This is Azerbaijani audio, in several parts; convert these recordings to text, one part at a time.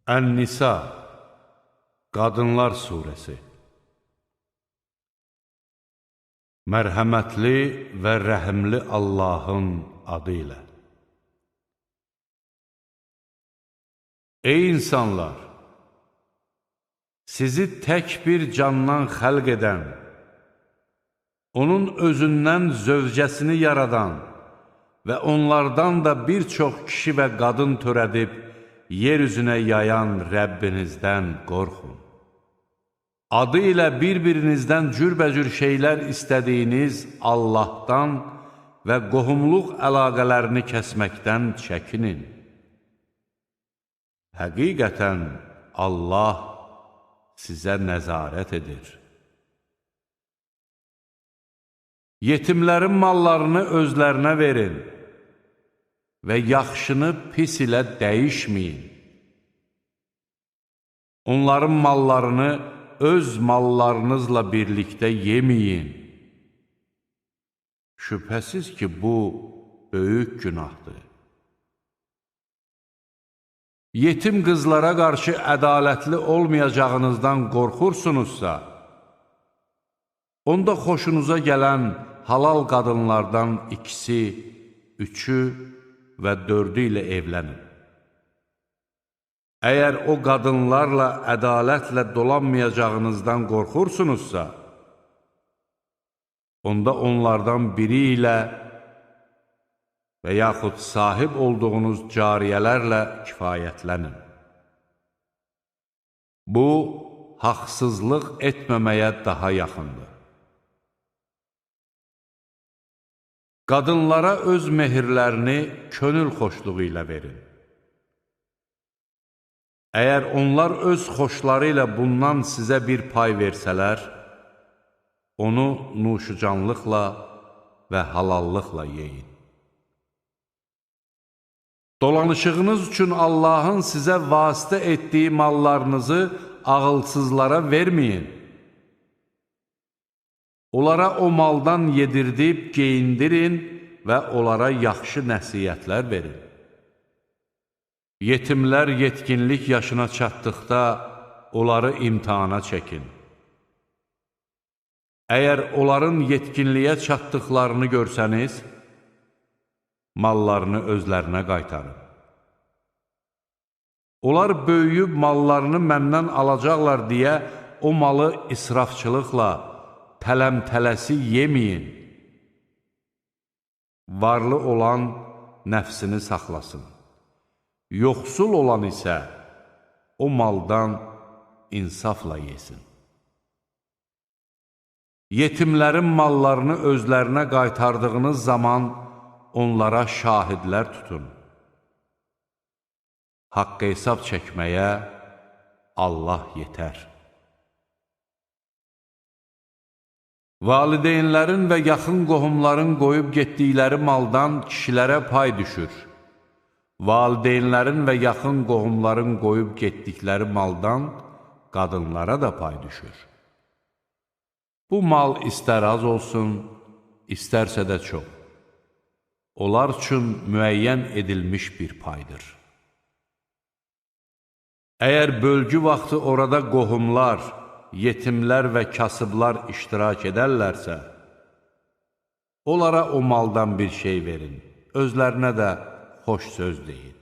Ən-Nisa, Qadınlar Suresi. Mərhəmətli və rəhimli Allahın adı ilə. Ey insanlar! Sizi tək bir candan xəlq edən, onun özündən zövcəsini yaradan və onlardan da bir çox kişi və qadın törədib, yer üzünə yayan Rəbbinizdən qorxun. Adı ilə bir-birinizdən cürbəcür şeylər istədiyiniz Allahdan və qohumluq əlaqələrini kəsməkdən çəkinin. Həqiqətən Allah sizə nəzarət edir. Yetimlərin mallarını özlərinə verin və yaxşını pis ilə dəyişməyin. Onların mallarını öz mallarınızla birlikdə yeməyin. Şübhəsiz ki, bu böyük günahdır. Yetim qızlara qarşı ədalətli olmayacağınızdan qorxursunuzsa, onda xoşunuza gələn halal qadınlardan ikisi, üçü və dördü ilə evlənin. Əgər o qadınlarla ədalətlə dolanmayacağınızdan qorxursunuzsa, onda onlardan biri ilə və yaxud sahib olduğunuz cariyələrlə kifayətlənin. Bu, haqsızlıq etməməyə daha yaxındır. Qadınlara öz mehirlərini könül xoşluğu ilə verin. Əgər onlar öz xoşları ilə bundan sizə bir pay versələr, onu nuşucanlıqla və halallıqla yeyin. Dolanışığınız üçün Allahın sizə vasitə etdiyi mallarınızı ağılsızlara verməyin. Onlara o maldan yedirdib, geyindirin və onlara yaxşı nəsiyyətlər verin. Yetimlər yetkinlik yaşına çatdıqda onları imtihana çəkin. Əgər onların yetkinliyə çatdıqlarını görsəniz, mallarını özlərinə qaytarın. Onlar böyüyüb mallarını məndən alacaqlar deyə o malı israfçılıqla, tələm-tələsi yeməyin. Varlı olan nəfsini saxlasın. Yoxsul olan isə o maldan insafla yesin. Yetimlərin mallarını özlərinə qaytardığınız zaman onlara şahidlər tutun. Haqq hesab çəkməyə Allah yetər. Valideynlərin və yaxın qohumların qoyub getdikləri maldan kişilərə pay düşür. Valideynlərin və yaxın qohumların qoyub getdikləri maldan qadınlara da pay düşür. Bu mal istər az olsun, istərsə də çox. Onlar üçün müəyyən edilmiş bir paydır. Əgər bölgü vaxtı orada qohumlar, yetimlər və kasıblar iştirak edərlərsə, onlara o maldan bir şey verin, özlərinə də xoş söz deyin.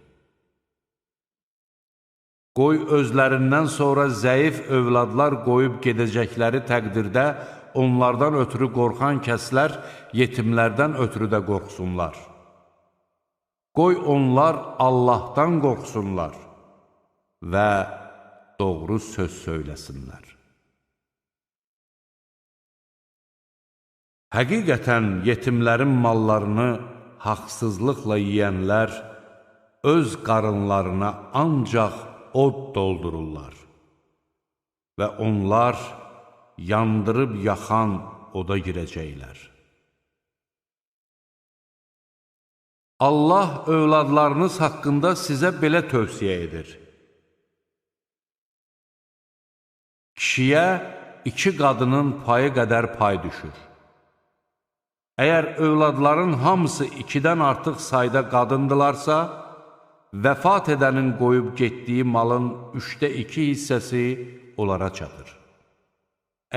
Qoy özlərindən sonra zəif övladlar qoyub gedəcəkləri təqdirdə onlardan ötürü qorxan kəslər yetimlərdən ötürü də qorxsunlar. Qoy onlar Allahdan qorxsunlar və doğru söz söyləsinlər. Həqiqətən yetimlərin mallarını haqsızlıqla yiyənlər öz qarınlarına ancaq od doldururlar və onlar yandırıb yaxan oda girəcəklər. Allah övladlarınız haqqında sizə belə tövsiyə edir. Kişiyə 2 qadının payı qədər pay düşür. Əgər övladların hamısı 2-dən artıq sayda qadındılarsa vəfat edənin qoyub getdiyi malın 2/3 hissəsi onlara çatır.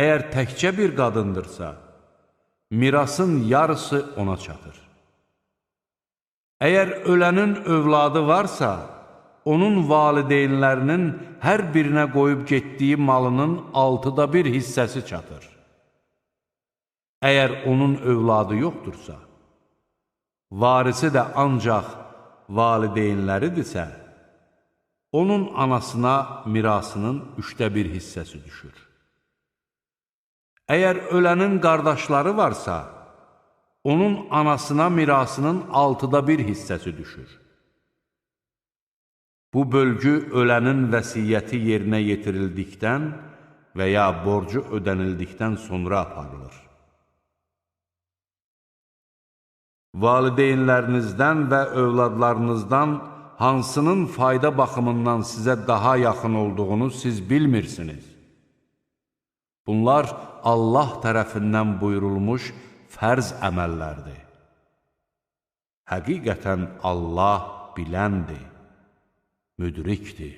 Əgər təkcə bir qadındırsa, mirasın yarısı ona çatır. Əgər ölənin övladı varsa, onun valideynlərinin hər birinə qoyub getdiyi malının 1/6 hissəsi çatır. Əgər onun övladı yoxdursa, varisi də ancaq valideynləridirsə, onun anasına mirasının 1/3 hissəsi düşür. Əgər ölənin qardaşları varsa, onun anasına mirasının 1/6 hissəsi düşür. Bu bölgü ölənin vəsiyyəti yerinə yetirildikdən və ya borcu ödənildikdən sonra aparılır. Valideynlərinizdən və övladlarınızdan hansının fayda baxımından sizə daha yaxın olduğunu siz bilmirsiniz. Bunlar Allah tərəfindən buyurulmuş fərz əməllərdir. Həqiqətən Allah biləndir, müdrikdir.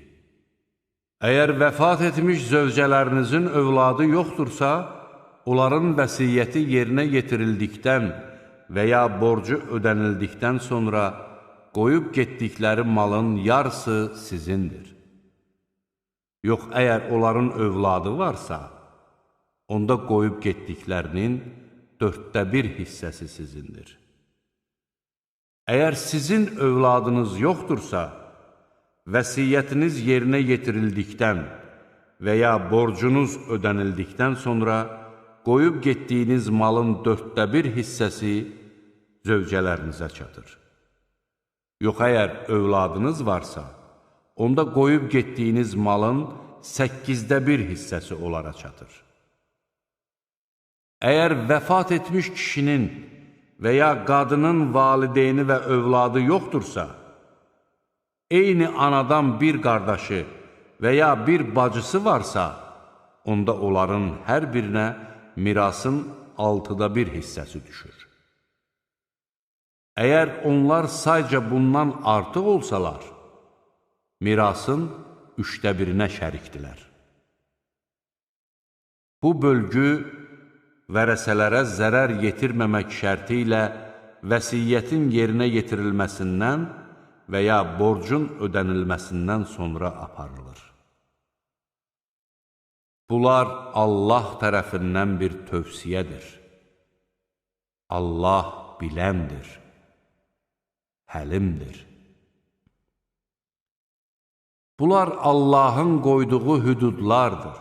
Əgər vəfat etmiş zövcələrinizin övladı yoxdursa, onların vəsiyyəti yerinə yetirildikdən və ya borcu ödənildikdən sonra qoyub getdikləri malın yarısı sizindir. Yox, əgər onların övladı varsa, onda qoyub getdiklərinin 1/4 hissəsi sizindir. Əgər sizin övladınız yoxdursa, vəsiyyətiniz yerinə yetirildikdən və ya borcunuz ödənildikdən sonra qoyub getdiyiniz malın 1/4 hissəsi zövcələrinizə çatır. Yox, əgər övladınız varsa, onda qoyub getdiyiniz malın 8/1 hissəsi onlara çatır. Əgər vəfat etmiş kişinin və ya qadının valideyni və övladı yoxdursa, eyni anadan bir qardaşı və ya bir bacısı varsa, onda onların hər birinə mirasın 1/6 hissəsi düşür. Əgər onlar sayca bundan artıq olsalar, mirasın 1/3 şərikdilər. Bu bölgü vərəsələrə zərər yetirməmək şərti ilə vəsiyyətin yerinə yetirilməsindən və ya borcun ödənilməsindən sonra aparılır. Bunlar Allah tərəfindən bir tövsiyədir. Allah biləndir, həlimdir. Bunlar Allahın qoyduğu hüdudlardır.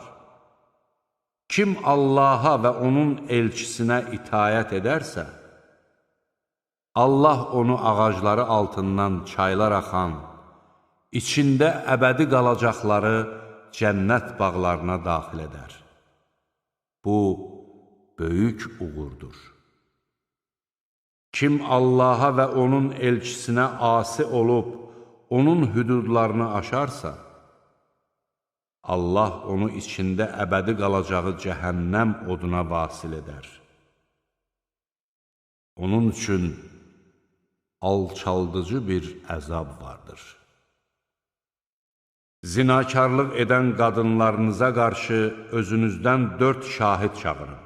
Kim Allaha və onun elçisinə itayət edərsə, Allah onu ağacları altından çaylar axan, içində əbədi qalacaqları cənnət bağlarına daxil edər. Bu, böyük uğurdur. Kim Allaha və onun elçisinə asi olub, onun hüdudlarını aşarsa, Allah onu içində əbədi qalacağı cəhənnəm oduna vasil edər. Onun üçün alçaldıcı bir əzab vardır. Zinakarlıq edən qadınlarınıza qarşı özünüzdən 4 şahid çağırın.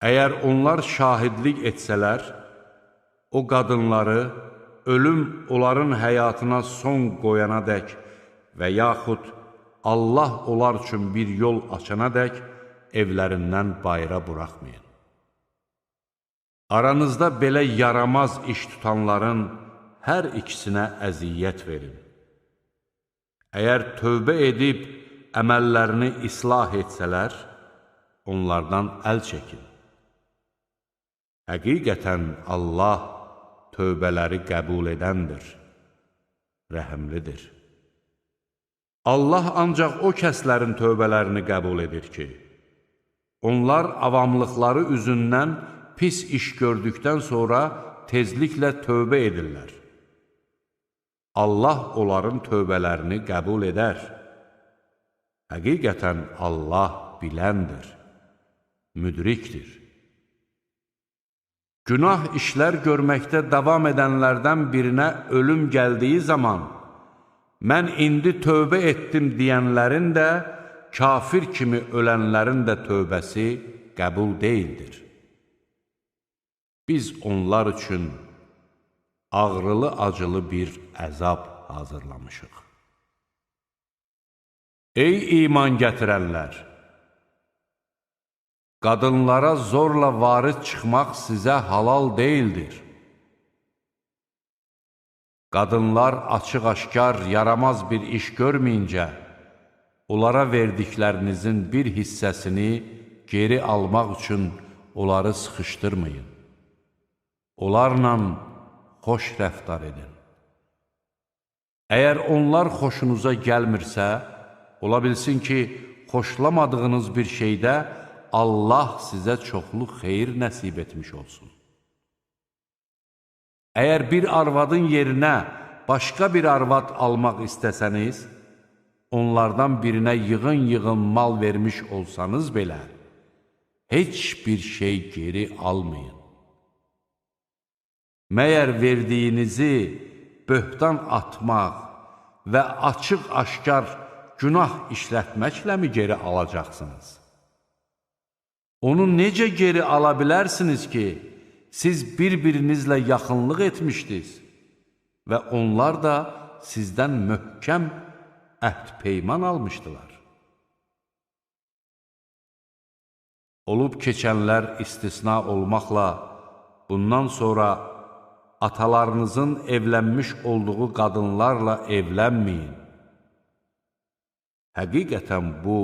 Əgər onlar şahidlik etsələr, o qadınları ölüm onların həyatına son qoyana dək və yaxud Allah onlar üçün bir yol açana dək evlərindən bayıra buraxmayın. Aranızda belə yaramaz iş tutanların hər ikisinə əziyyət verin. Əgər tövbə edib əməllərini islah etsələr, onlardan əl çəkin. Həqiqətən Allah tövbələri qəbul edəndir, rəhimlidir. Allah ancaq o kəslərin tövbələrini qəbul edir ki, onlar avamlıqları üzündən pis iş gördükdən sonra tezliklə tövbə edirlər. Allah onların tövbələrini qəbul edər. Həqiqətən Allah biləndir, müdrikdir. Günah işlər görməkdə davam edənlərdən birinə ölüm gəldiyi zaman, mən indi tövbə etdim deyənlərin də, kafir kimi ölənlərin də tövbəsi qəbul deyildir. Biz onlar üçün ağrılı-acılı bir əzab hazırlamışıq. Ey iman gətirənlər! Qadınlara zorla varis çıxmaq sizə halal deyildir. Qadınlar açıq-aşkar, yaramaz bir iş görməyincə, onlara verdiklərinizin bir hissəsini geri almaq üçün onları sıxışdırmayın. Onlarla xoş rəftar edin. Əgər onlar xoşunuza gəlmirsə, ola bilsin ki, xoşlamadığınız bir şeydə Allah sizə çoxlu xeyir nəsib etmiş olsun. Əgər bir arvadın yerinə başqa bir arvad almaq istəsəniz, onlardan birinə yığın-yığın mal vermiş olsanız belə, heç bir şey geri almayın. Məyər verdiyinizi böhtan atmaq və açıq-aşkar günah işlətməklə mi geri alacaqsınız? Onu necə geri ala bilərsiniz ki, siz bir-birinizlə yaxınlıq etmişdiniz və onlar da sizdən möhkəm əhd-peyman almışdılar. Olub keçənlər istisna olmaqla, bundan sonra atalarınızın evlənmiş olduğu qadınlarla evlənməyin. Həqiqətən bu,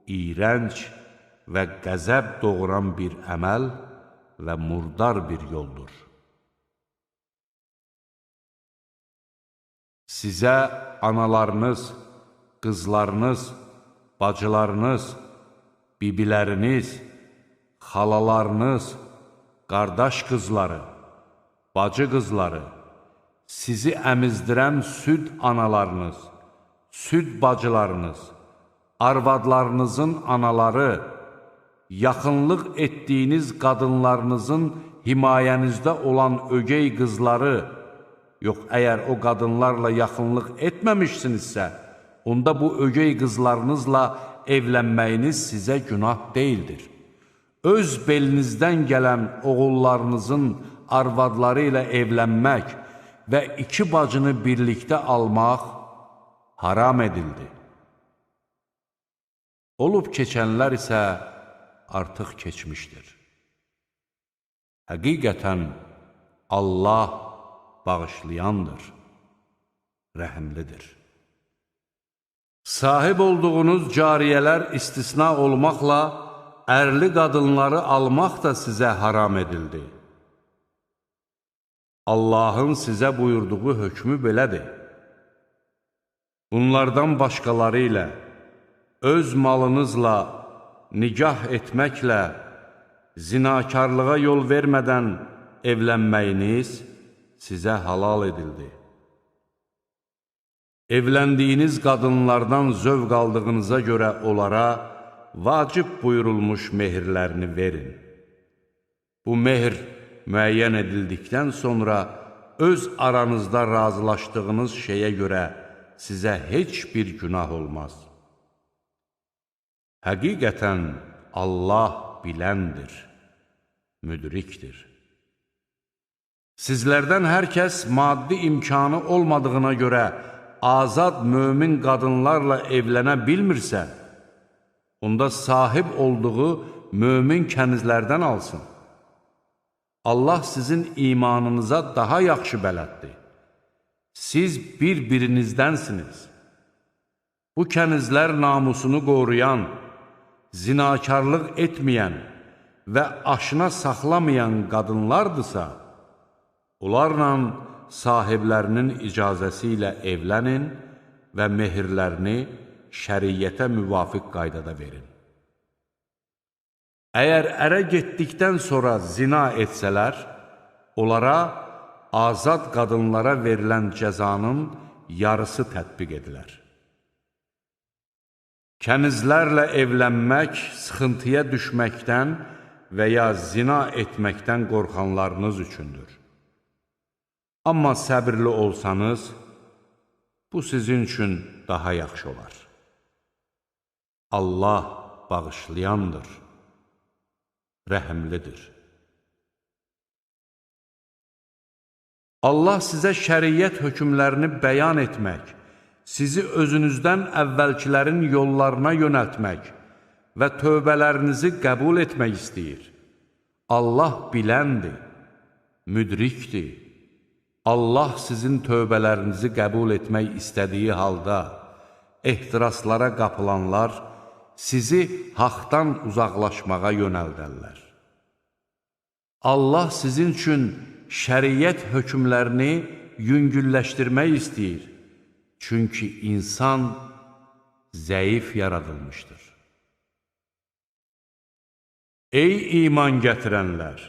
iyrənc və qəzəb doğuran bir əməl və murdar bir yoldur. Sizə analarınız, qızlarınız, bacılarınız, bibiləriniz, xalalarınız, qardaş qızları, bacı qızları, sizi əmizdirən süd analarınız, süd bacılarınız, arvadlarınızın anaları, yaxınlıq etdiyiniz qadınlarınızın himayənizdə olan ögey qızları, yox, əgər o qadınlarla yaxınlıq etməmişsinizsə, onda bu ögey qızlarınızla evlənməyiniz sizə günah deyildir. Öz belinizdən gələn oğullarınızın arvadları ilə evlənmək və iki bacını birlikdə almaq haram edildi. Olub keçənlər isə artıq keçmişdir. Həqiqətən Allah bağışlayandır, rəhimlidir. Sahib olduğunuz cariyələr istisna olmaqla, ərli qadınları almaq da sizə haram edildi. Allahın sizə buyurduğu hökmü belədir. Bunlardan başqaları ilə, öz malınızla, nikah etməklə, zinakarlığa yol vermədən evlənməyiniz sizə halal edildi. Evləndiyiniz qadınlardan zövq aldığınıza görə onlara vacib buyurulmuş mehirlərini verin. Bu mehr müəyyən edildikdən sonra öz aranızda razılaşdığınız şeyə görə sizə heç bir günah olmaz. Həqiqətən Allah biləndir, müdrikdir. Sizlərdən hər kəs maddi imkanı olmadığına görə azad mömin qadınlarla evlənə bilmirsə, onda sahib olduğu mömin kənizlərdən alsın. Allah sizin imanınıza daha yaxşı bələddir. Siz bir-birinizdənsiniz. Bu kənizlər namusunu qoruyan, zinakarlıq etməyən və aşına saxlamayan qadınlardırsa, onlarla sahiblərinin icazəsi ilə evlənin və mehirlərini şəriyyətə müvafiq qaydada verin. Əgər ərə getdikdən sonra zina etsələr, onlara azad qadınlara verilən cəzanın yarısı tətbiq edilər. Kənizlərlə evlənmək sıxıntıya düşməkdən və ya zina etməkdən qorxanlarınız üçündür. Amma səbirli olsanız, bu sizin üçün daha yaxşı olar. Allah bağışlayandır, rəhimlidir. Allah sizə şəriət hökmlərini bəyan etmək, sizi özünüzdən əvvəlkilərin yollarına yönəltmək və tövbələrinizi qəbul etmək istəyir. Allah biləndir, müdrikdir. Allah sizin tövbələrinizi qəbul etmək istədiyi halda, ehtiraslara qapılanlar sizi haqdan uzaqlaşmağa yönəldərlər. Allah sizin üçün şəriət hökmlərini yüngülləşdirmək istəyir. Çünki insan zəif yaradılmışdır. Ey iman gətirənlər!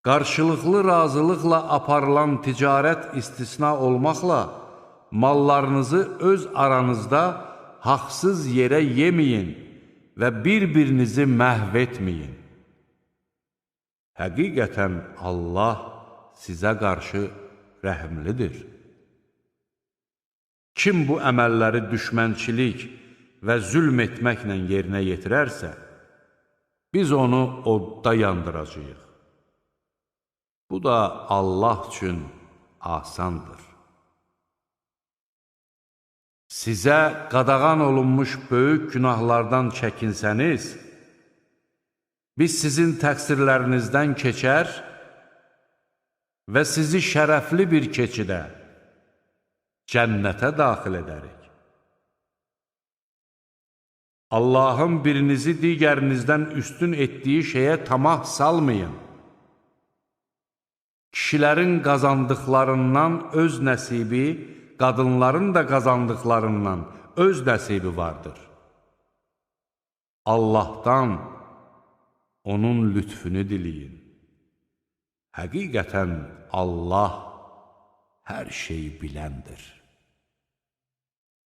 Qarşılıqlı razılıqla aparılan ticarət istisna olmaqla, mallarınızı öz aranızda haqsız yerə yeməyin və bir-birinizi məhv etməyin. Həqiqətən Allah sizə qarşı rəhimlidir. Kim bu əməlləri düşmənçilik və zülm etməklə yerinə yetirərsə, biz onu odda yandıracağıq. Bu da Allah üçün asandır. Sizə qadağan olunmuş böyük günahlardan çəkinsəniz, biz sizin təqsirlərinizdən keçər və sizi şərəfli bir keçidə, cənnətə daxil edərik. Allahın birinizi digərinizdən üstün etdiyi şeyə tamah salmayın. Kişilərin qazandıqlarından öz nəsibi, qadınların da qazandıqlarından öz nəsibi vardır. Allahdan onun lütfünü diləyin. Həqiqətən Allah hər şeyi biləndir.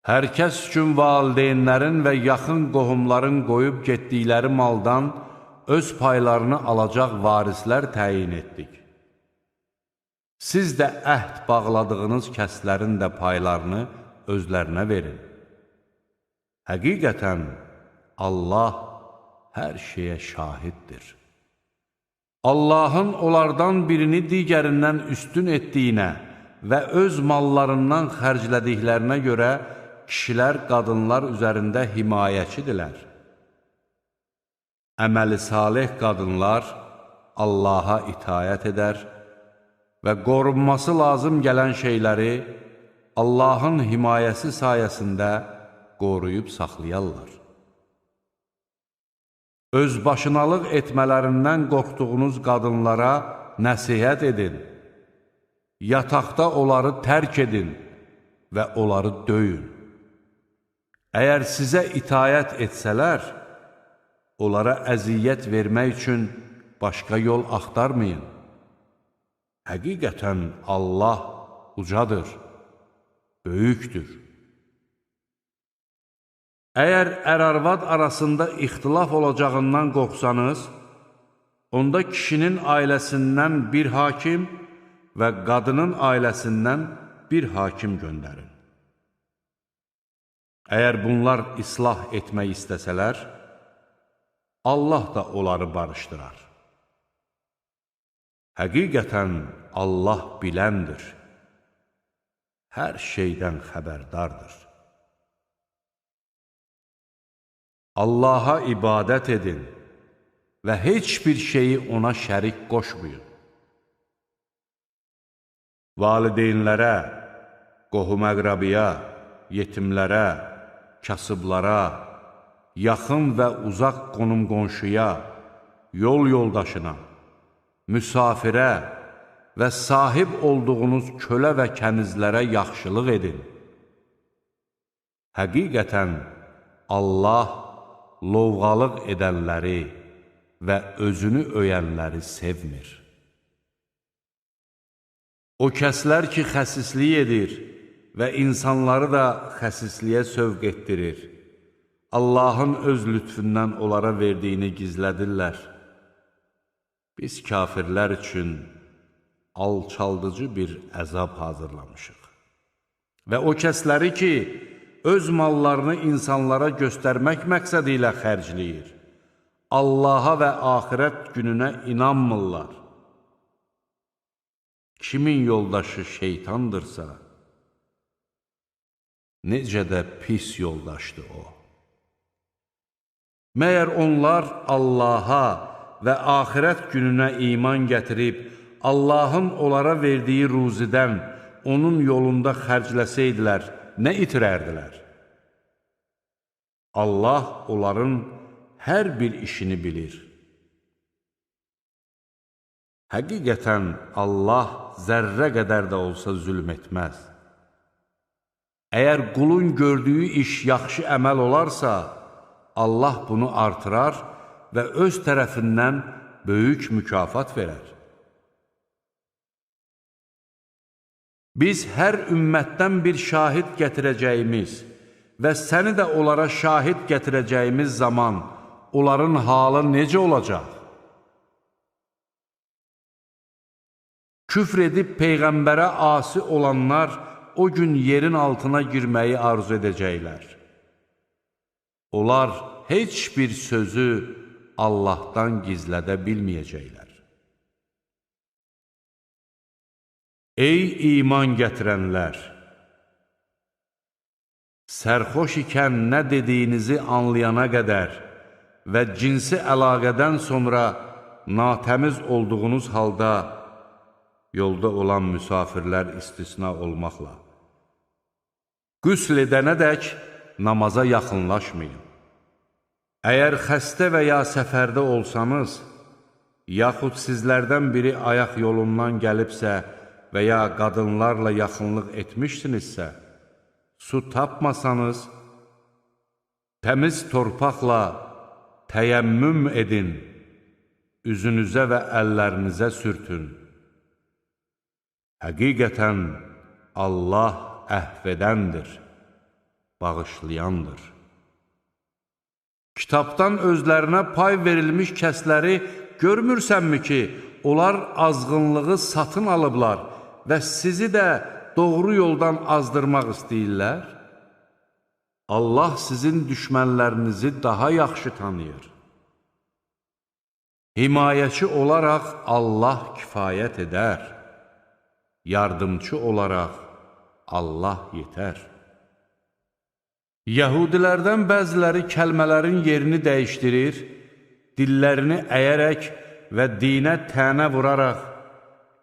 Hər kəs üçün valideynlərin və yaxın qohumların qoyub getdikləri maldan öz paylarını alacaq varislər təyin etdik. Siz də əhd bağladığınız kəslərin də paylarını özlərinə verin. Həqiqətən Allah hər şeyə şahiddir. Allahın onlardan birini digərindən üstün etdiyinə və öz mallarından xərclədiklərinə görə kişilər qadınlar üzərində himayəçidirlər. Əməli salih qadınlar Allaha itayət edər və qorunması lazım gələn şeyləri Allahın himayəsi sayəsində qoruyub saxlayarlar. Özbaşınalıq etmələrindən qorxduğunuz qadınlara nəsihət edin, yataqda onları tərk edin və onları döyün. Əgər sizə itayət etsələr, onlara əziyyət vermək üçün başqa yol axtarmayın. Həqiqətən Allah ucadır, böyükdür. Əgər ər-arvad arasında ixtilaf olacağından qorxsanız, onda kişinin ailəsindən bir hakim və qadının ailəsindən bir hakim göndərin. Əgər bunlar islah etmək istəsələr, Allah da onları barışdırar. Həqiqətən Allah biləndir, hər şeydən xəbərdardır. Allaha ibadət edin və heç bir şeyi ona şərik qoşmayın. Valideynlərə, qohum-əqrabiya, yetimlərə, kasıblara, yaxın və uzaq qonum-qonşuya, yol yoldaşına, müsafirə və sahib olduğunuz kölə və kənizlərə yaxşılıq edin. Həqiqətən Allah lovğalıq edənləri və özünü öyənləri sevmir. O kəslər ki, xəsislik edir və insanları da xəsisliyə sövq etdirir, Allahın öz lütfündən onlara verdiyini gizlədirlər. Biz kafirlər üçün alçaldıcı bir əzab hazırlamışıq. Və o kəsləri ki, öz mallarını insanlara göstərmək məqsədi ilə xərcləyir, Allaha və axirət gününə inanmırlar. Kimin yoldaşı şeytandırsa, necə də pis yoldaşdır o. Məyər onlar Allaha və axirət gününə iman gətirib, Allahın onlara verdiyi ruzidən onun yolunda xərcləsəydilər, nə itirərdilər? Allah onların hər bir işini bilir. Həqiqətən Allah zərrə qədər də olsa zülm etməz. Əgər qulun gördüyü iş yaxşı əməl olarsa, Allah bunu artırar və öz tərəfindən böyük mükafat verər. Biz hər ümmətdən bir şahid gətirəcəyimiz və səni də onlara şahid gətirəcəyimiz zaman onların halı necə olacaq? Küfr edib Peyğəmbərə asi olanlar o gün yerin altına girməyi arzu edəcəklər. Onlar heç bir sözü Allahdan gizlədə bilməyəcəklər. Ey iman gətirənlər! Sərxoş ikən nə dediyinizi anlayana qədər və cinsi əlaqədən sonra natəmiz olduğunuz halda yolda olan müsafirlər istisna olmaqla qüsl edənədək namaza yaxınlaşmayın. Əgər xəstə və ya səfərdə olsanız, yaxud sizlərdən biri ayaq yolundan gəlibsə və ya qadınlarla yaxınlıq etmişsinizsə, su tapmasanız, təmiz torpaqla təyəmmüm edin, üzünüzə və əllərinizə sürtün. Həqiqətən Allah əhv edəndir, bağışlayandır. Kitabdan özlərinə pay verilmiş kəsləri görmürsənmi ki, onlar azğınlığı satın alıblar və sizi də doğru yoldan azdırmaq istəyirlər? Allah sizin düşmənlərinizi daha yaxşı tanıyır. Himayəçi olaraq Allah kifayət edər. Yardımçı olaraq Allah yetər. Yəhudilərdən bəziləri kəlmələrin yerini dəyişdirir, dillərini əyərək və dinə tənə vuraraq,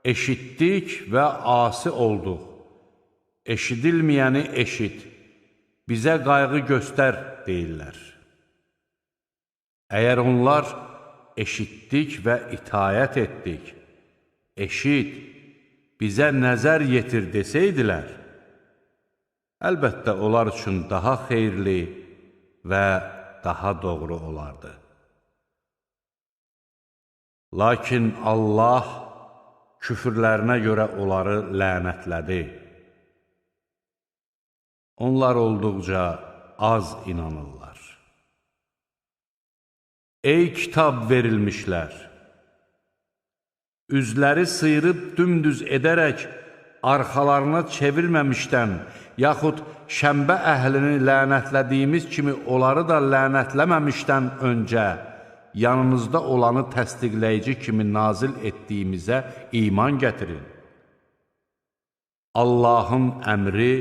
eşitdik və asi olduq. Eşidilməyəni eşit, bizə qayğı göstər deyirlər. Əgər onlar eşitdik və itayət etdik, eşit, bizə nəzər yetir desəydilər, əlbəttə onlar üçün daha xeyirli və daha doğru olardı. Lakin Allah küfürlərinə görə onları lənətlədi. Onlar olduqca az inanırlar. Ey kitab verilmişlər! Üzləri sıyırıb dümdüz edərək, arxalarına çevirməmişdən, yaxud şənbə əhlini lənətlədiyimiz kimi onları da lənətləməmişdən öncə, yanınızda olanı təsdiqləyici kimi nazil etdiyimizə iman gətirin. Allahın əmri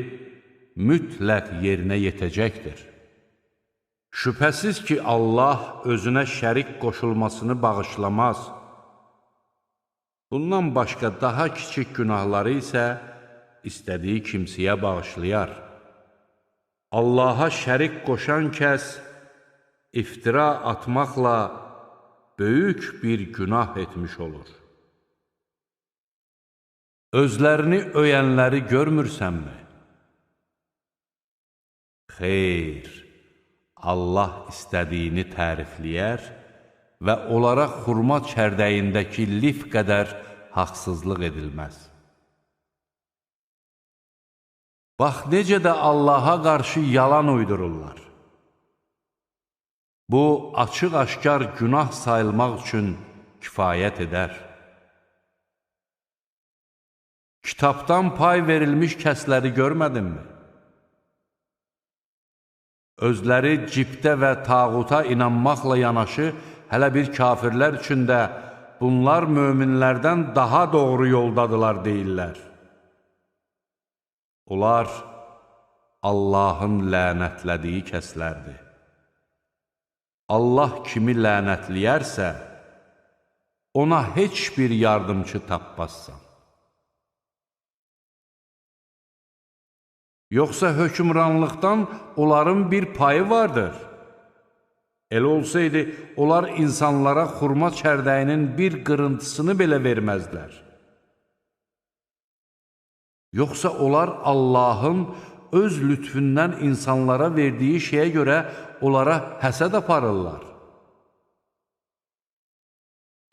mütləq yerinə yetəcəkdir. Şübhəsiz ki, Allah özünə şərik qoşulmasını bağışlamaz. Bundan başqa daha kiçik günahları isə istədiyi kimsəyə bağışlayar. Allaha şərik qoşan kəs iftira atmaqla böyük bir günah etmiş olur. Özlərini öyənləri görmürsənmi? Xeyr, Allah istədiyini tərifləyər və onlara xurma çərdəyindəki lif qədər haqsızlıq edilməz. Bax, necə də Allaha qarşı yalan uydururlar. Bu, açıq-aşkar günah sayılmaq üçün kifayət edər. Kitabdan pay verilmiş kəsləri görmədinmi? Özləri cibdə və tağuta inanmaqla yanaşı, hələ bir kafirlər üçün də bunlar möminlərdən daha doğru yoldadılar deyirlər. Onlar Allahın lənətlədiyi kəslərdir. Allah kimi lənətləyərsə, ona heç bir yardımcı tapmazsan. Yoxsa hökmranlıqdan onların bir payı vardır. Elə olsaydı, onlar insanlara xurma çərdəyinin bir qırıntısını belə verməzdilər. Yoxsa onlar Allahın öz lütfündən insanlara verdiyi şeyə görə onlara həsəd aparırlar.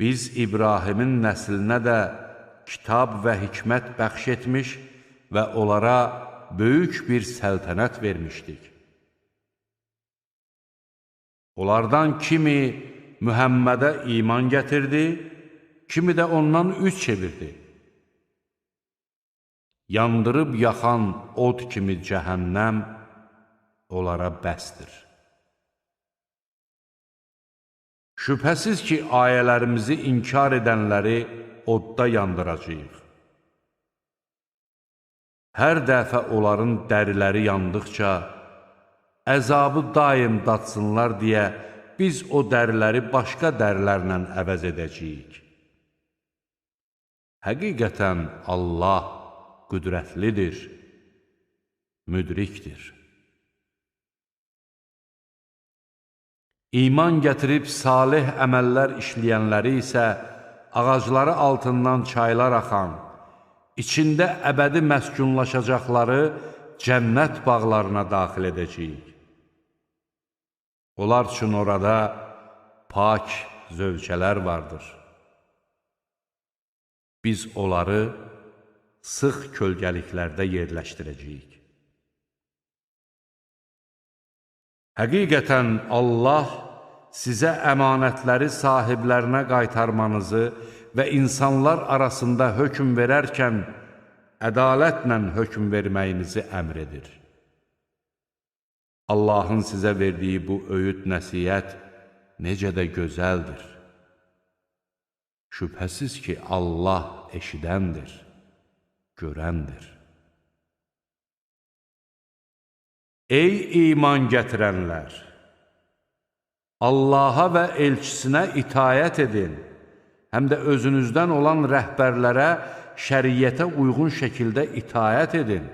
Biz İbrahimin nəslinə də kitab və hikmət bəxş etmiş və onlara böyük bir səltənət vermişdik. Onlardan kimi Mühəmmədə iman gətirdi, kimi də ondan üz çevirdi. Yandırıb yaxan od kimi cəhənnəm onlara bəsdir. Şübhəsiz ki, ayələrimizi inkar edənləri odda yandıracağıq. Hər dəfə onların dəriləri yandıqca, əzabı daim datsınlar deyə biz o dəriləri başqa dərilərlə əvəz edəcəyik. Həqiqətən Allah qüdrətlidir, müdrikdir. İman gətirib salih əməllər işləyənləri isə ağacları altından çaylar axan, içində əbədi məskunlaşacaqları cənnət bağlarına daxil edəcəyik. Onlar üçün orada pak zövcələr vardır. Biz onları sıx kölgəliklərdə yerləşdirəcəyik. Həqiqətən Allah sizə əmanətləri sahiblərinə qaytarmanızı və insanlar arasında hökm verərkən ədalətlə hökm verməyinizi əmr edir. Allahın sizə verdiyi bu öyüd nəsihət necə də gözəldir. Şübhəsiz ki, Allah eşidəndir, görəndir. Ey iman gətirənlər! Allaha və elçisinə itayət edin, həm də özünüzdən olan rəhbərlərə şəriyyətə uyğun şəkildə itayət edin.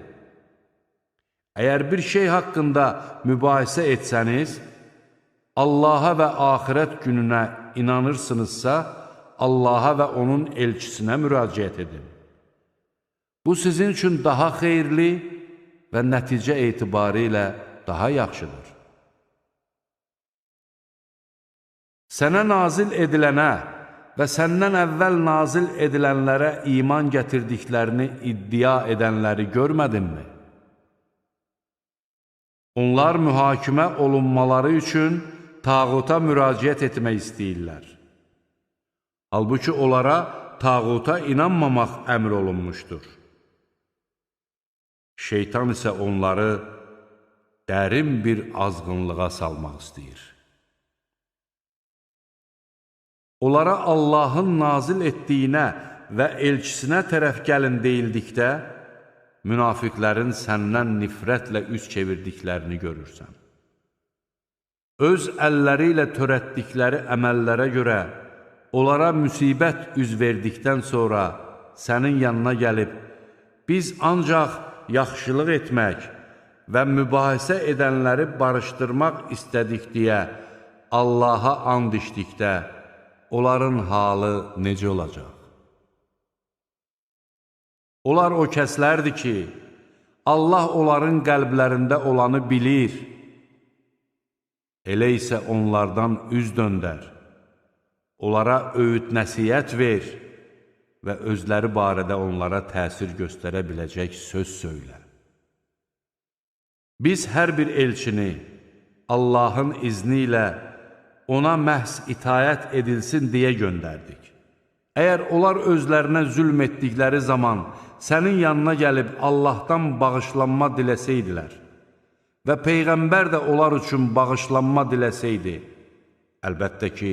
Əgər bir şey haqqında mübahisə etsəniz, Allaha və axirət gününə inanırsınızsa, Allaha və onun elçisinə müraciət edin. Bu sizin üçün daha xeyirli və nəticə etibarı ilə daha yaxşıdır. Sənə nazil edilənə və səndən əvvəl nazil edilənlərə iman gətirdiklərini iddia edənləri görmədinmi? Onlar mühakimə olunmaları üçün tağuta müraciət etmək istəyirlər. Halbuki onlara tağuta inanmamaq əmr olunmuşdur. Şeytan isə onları dərin bir azğınlığa salmaq istəyir. Onlara Allahın nazil etdiyinə və elçisinə tərəf gəlin deyildikdə, münafiqlərin səndən nifrətlə üz çevirdiklərini görürsən. Öz əlləri ilə törətdikləri əməllərə görə onlara müsibət üz verdikdən sonra sənin yanına gəlib, biz ancaq yaxşılıq etmək və mübahisə edənləri barışdırmaq istədik deyə Allaha and içdikdə, onların halı necə olacaq? Onlar o kəslərdir ki, Allah onların qəlblərində olanı bilir. Elə isə onlardan üz döndər, onlara öyüd nəsihət ver və özləri barədə onlara təsir göstərə biləcək söz söylə. Biz hər bir elçini Allahın izni ilə ona məhz itayət edilsin deyə göndərdik. Əgər onlar özlərinə zülm etdikləri zaman sənin yanına gəlib Allahdan bağışlanma diləsəydilər və Peyğəmbər də onlar üçün bağışlanma diləsəydi, əlbəttə ki,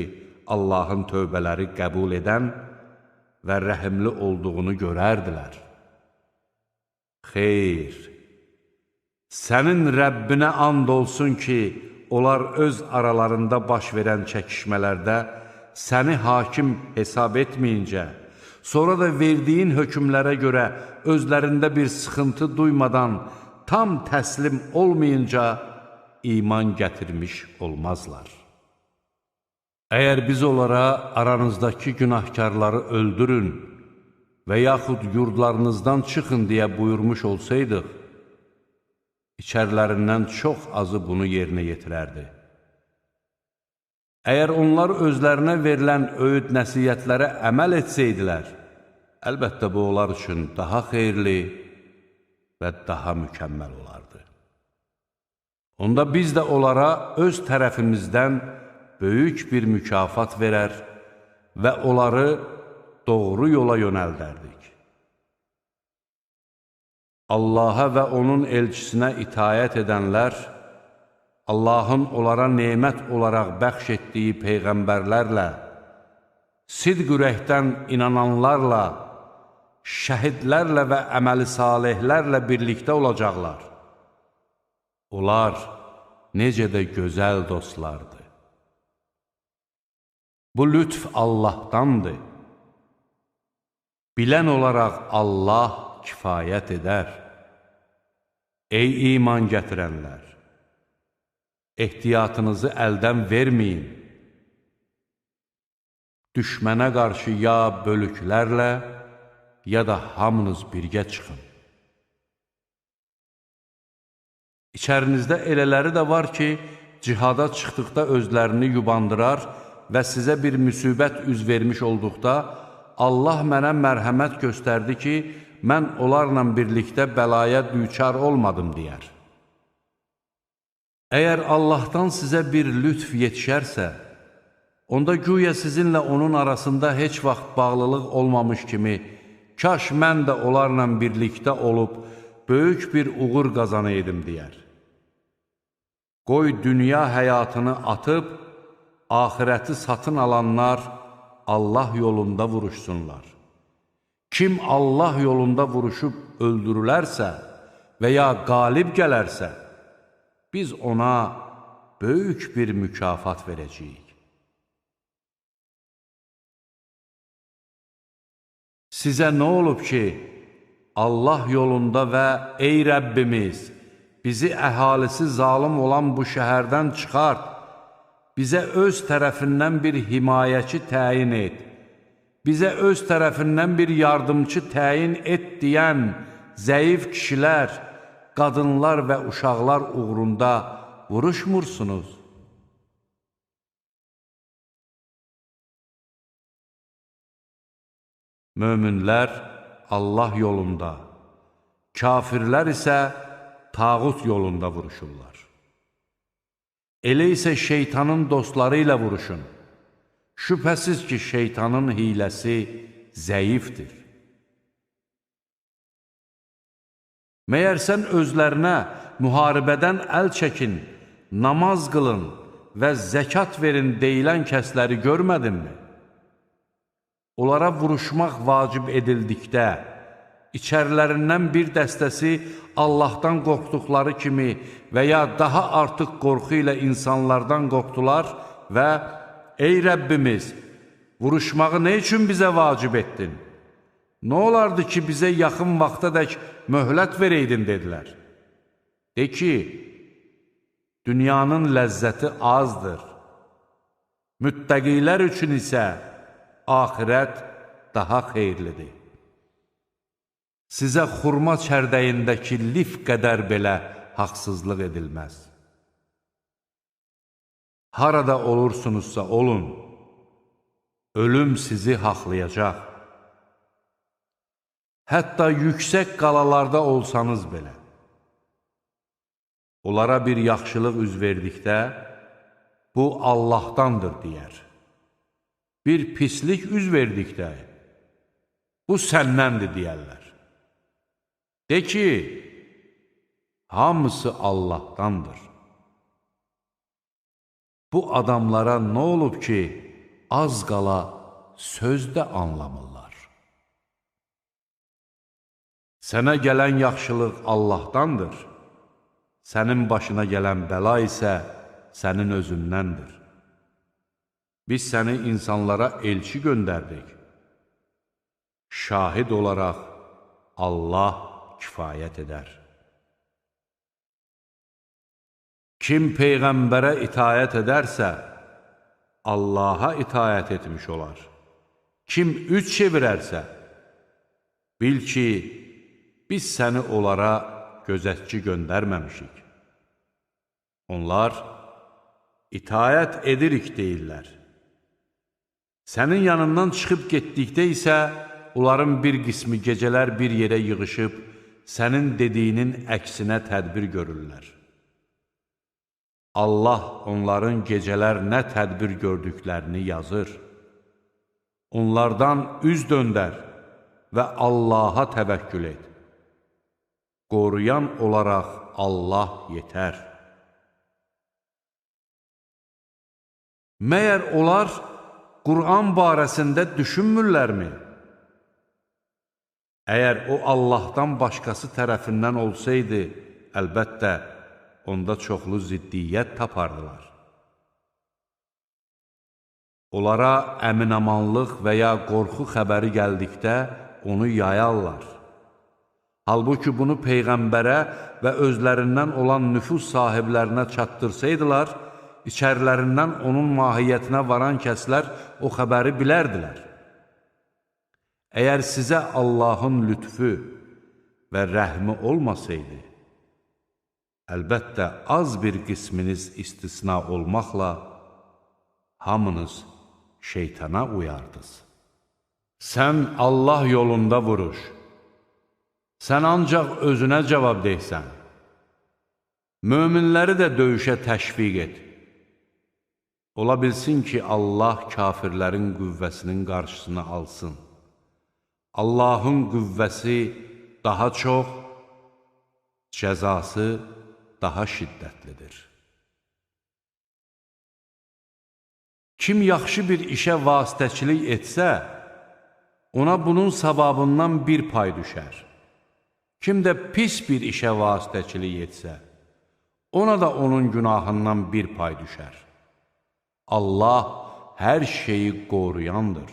Allahın tövbələri qəbul edən və rəhimli olduğunu görərdilər. Xeyr, sənin Rəbbinə and olsun ki, onlar öz aralarında baş verən çəkişmələrdə səni hakim hesab etməyincə, sonra da verdiyin hökmlərə görə özlərində bir sıxıntı duymadan, tam təslim olmayınca iman gətirmiş olmazlar. Əgər biz onlara aranızdakı günahkarları öldürün və yaxud yurdlarınızdan çıxın deyə buyurmuş olsaydıq, içərilərindən çox azı bunu yerinə yetirərdi. Əgər onlar özlərinə verilən öyüd nəsiyyətlərə əməl etsəydilər, əlbəttə bu onlar üçün daha xeyirli və daha mükəmməl olardı. Onda biz də onlara öz tərəfimizdən böyük bir mükafat verər və onları doğru yola yönəldərdik. Allaha və onun elçisinə itayət edənlər, Allahın onlara nemət olaraq bəxş etdiyi peyğəmbərlərlə, sidq ürəkdən inananlarla, şəhidlərlə və əməli salihlərlə birlikdə olacaqlar. Onlar necə də gözəl dostlardır. Bu lütf Allahdandır. Bilən olaraq Allah kifayət edər. Ey iman gətirənlər! Ehtiyatınızı əldən verməyin. Düşmənə qarşı ya bölüklərlə, ya da hamınız birgə çıxın. İçərinizdə elələri də var ki, cihada çıxdıqda özlərini yubandırar və sizə bir müsibət üz vermiş olduqda, Allah mənə mərhəmət göstərdi ki, mən onlarla birlikdə bəlaya düçar olmadım deyər. Əgər Allahdan sizə bir lütf yetişərsə, onda güya sizinlə onun arasında heç vaxt bağlılıq olmamış kimi, kaş mən də onlarla birlikdə olub, böyük bir uğur qazanaydım deyər. Qoy dünya həyatını atıb, axirəti satın alanlar Allah yolunda vuruşsunlar. Kim Allah yolunda vuruşub öldürülərsə və ya qalib gələrsə, biz ona böyük bir mükafat verəcəyik. Sizə nə olub ki, Allah yolunda və ey Rəbbimiz, bizi əhalisi zalım olan bu şəhərdən çıxart, bizə öz tərəfindən bir himayəçi təyin et, bizə öz tərəfindən bir yardımcı təyin et deyən zəif kişilər, qadınlar və uşaqlar uğrunda vuruşmursunuz. Möminlər Allah yolunda, kafirlər isə tağut yolunda vuruşurlar. Elə isə şeytanın dostları ilə vuruşun. Şübhəsiz ki, şeytanın hiləsi zəifdir. Məyər sən özlərinə müharibədən əl çəkin, namaz qılın və zəkat verin deyilən kəsləri görmədinmi? Onlara vuruşmaq vacib edildikdə, içərilərindən bir dəstəsi Allahdan qorxduqları kimi və ya daha artıq qorxu ilə insanlardan qorxdular və ey Rəbbimiz, vuruşmağı nə üçün bizə vacib etdin? Nə olardı ki, bizə yaxın vaxtadək möhlət vereydin, dedilər. De ki, dünyanın ləzzəti azdır. Müttəqilər üçün isə axirət daha xeyirlidir. Sizə xurma çərdəyindəki lif qədər belə haqsızlıq edilməz. Harada olursunuzsa olun, ölüm sizi haqlayacaq. Hətta yüksək qalalarda olsanız belə. Onlara bir yaxşılıq üz verdikdə, bu Allahdandır deyər. Bir pislik üz verdikdə, bu səndəndir deyərlər. De ki, hamısı Allahdandır. Bu adamlara nə olub ki, az qala sözdə anlamırlar. Sənə gələn yaxşılıq Allahdandır, sənin başına gələn bəla isə sənin özündəndir. Biz səni insanlara elçi göndərdik. Şahid olaraq Allah kifayət edər. Kim Peyğəmbərə itayət edərsə, Allaha itayət etmiş olar. Kim üç çevirərsə, bil ki, biz səni onlara gözətçi göndərməmişik. Onlar itayət edirik deyirlər. Sənin yanından çıxıb getdikdə isə, onların bir qismi gecələr bir yerə yığışıb, sənin dediyinin əksinə tədbir görürlər. Allah onların gecələr nə tədbir gördüklərini yazır. Onlardan üz döndər və Allaha təvəkkül et. Qoruyan olaraq Allah yetər. Məyər onlar Qur'an barəsində düşünmürlərmi? Əgər o Allahdan başqası tərəfindən olsaydı, əlbəttə, onda çoxlu ziddiyyət tapardılar. Onlara əminamanlıq və ya qorxu xəbəri gəldikdə onu yayarlar. Halbuki bunu Peyğəmbərə və özlərindən olan nüfuz sahiblərinə çatdırsaydılar, içərilərindən onun mahiyyətinə varan kəslər o xəbəri bilərdilər. Əgər sizə Allahın lütfü və rəhmi olmasaydı, əlbəttə az bir qisminiz istisna olmaqla hamınız şeytana uyardınız. Sən Allah yolunda vuruş, sən ancaq özünə cavab deysən. Möminləri də döyüşə təşviq et. Ola bilsin ki, Allah kafirlərin qüvvəsinin qarşısını alsın. Allahın qüvvəsi daha çox, cəzası daha şiddətlidir. Kim yaxşı bir işə vasitəçilik etsə, ona bunun savabından bir pay düşər. Kim də pis bir işə vasitəçilik etsə, ona da onun günahından bir pay düşər. Allah hər şeyi qoruyandır.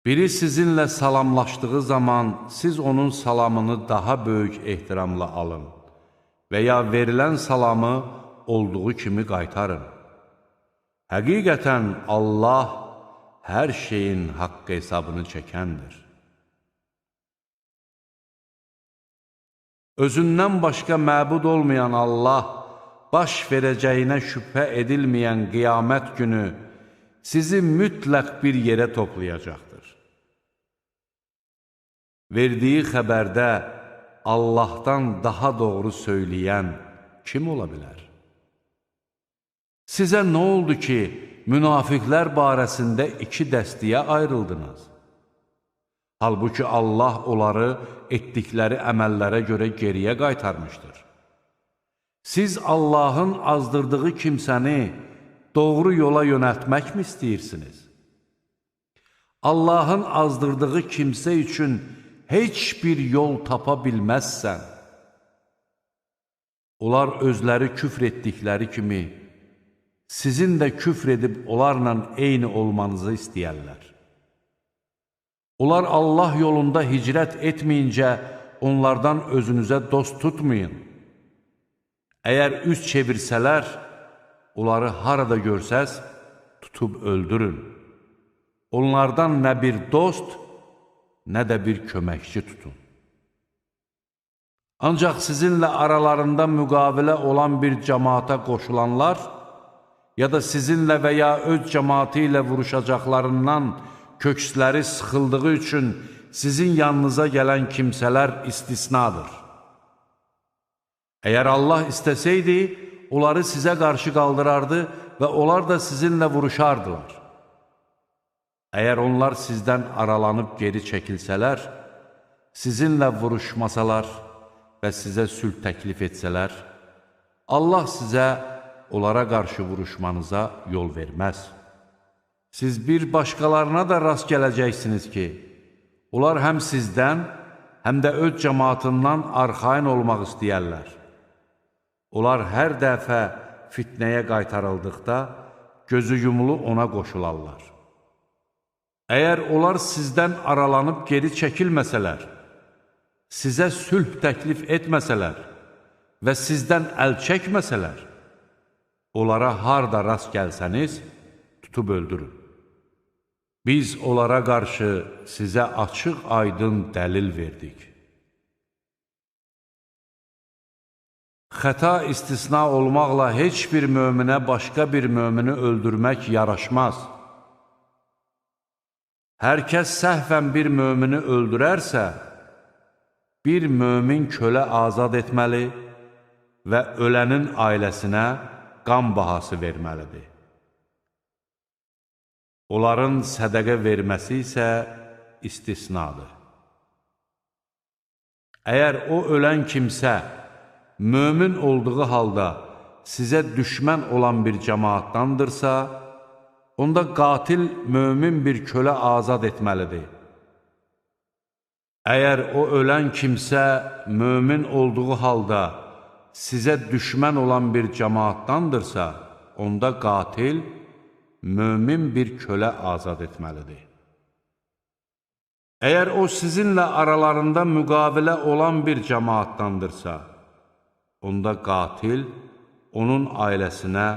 Biri sizinlə salamlaşdığı zaman siz onun salamını daha böyük ehtiramla alın və ya verilən salamı olduğu kimi qaytarın. Həqiqətən Allah hər şeyin haqq hesabını çəkəndir. Özündən başqa məbud olmayan Allah, baş verəcəyinə şübhə edilməyən qiyamət günü sizi mütləq bir yerə toplayacaqdır. Verdiyi xəbərdə Allahdan daha doğru söyləyən kim ola bilər? Sizə nə oldu ki, münafiqlər barəsində iki dəstəyə ayrıldınız? Halbuki Allah onları etdikləri əməllərə görə geriyə qaytarmışdır. Siz Allahın azdırdığı kimsəni doğru yola yönəltməkmi istəyirsiniz? Allahın azdırdığı kimsə üçün heç bir yol tapa bilməzsən. Onlar özləri küfr etdikləri kimi, sizin də küfr edib onlarla eyni olmanızı istəyərlər. Onlar Allah yolunda hicrət etməyincə, onlardan özünüzə dost tutmayın. Əgər üz çevirsələr, onları harada görsəz, tutub öldürün. Onlardan nə bir dost, nə də bir köməkçi tutun. Ancaq sizinlə aralarında müqavilə olan bir cəmaata qoşulanlar, ya da sizinlə və ya öz cəmaatı ilə vuruşacaqlarından köksləri sıxıldığı üçün sizin yanınıza gələn kimsələr istisnadır. Əgər Allah istəsəydi, onları sizə qarşı qaldırardı və onlar da sizinlə vuruşardılar. Əgər onlar sizdən aralanıb geri çəkilsələr, sizinlə vuruşmasalar və sizə sülh təklif etsələr, Allah sizə onlara qarşı vuruşmanıza yol verməz. Siz bir başqalarına da rast gələcəksiniz ki, onlar həm sizdən, həm də öz cəmaatından arxayın olmaq istəyərlər. Onlar hər dəfə fitnəyə qaytarıldıqda, gözü yumulu ona qoşularlar. Əgər onlar sizdən aralanıb geri çəkilməsələr, sizə sülh təklif etməsələr və sizdən əl çəkməsələr, onlara harda rast gəlsəniz, tutub öldürün. Biz onlara qarşı sizə açıq-aydın dəlil verdik. Xəta istisna olmaqla heç bir möminə başqa bir mömini öldürmək yaraşmaz. Hər kəs səhvən bir mömini öldürərsə, bir mömin kölə azad etməli və ölənin ailəsinə qan bahası verməlidir. Onların sədəqə verməsi isə istisnadır. Əgər o ölən kimsə mömin olduğu halda sizə düşmən olan bir cəmaatdandırsa, onda qatil mömin bir kölə azad etməlidir. Əgər o ölən kimsə mömin olduğu halda sizə düşmən olan bir cəmaatdandırsa, onda qatil mömin bir kölə azad etməlidir. Əgər o sizinlə aralarında müqavilə olan bir cəmaatdandırsa, onda qatil onun ailəsinə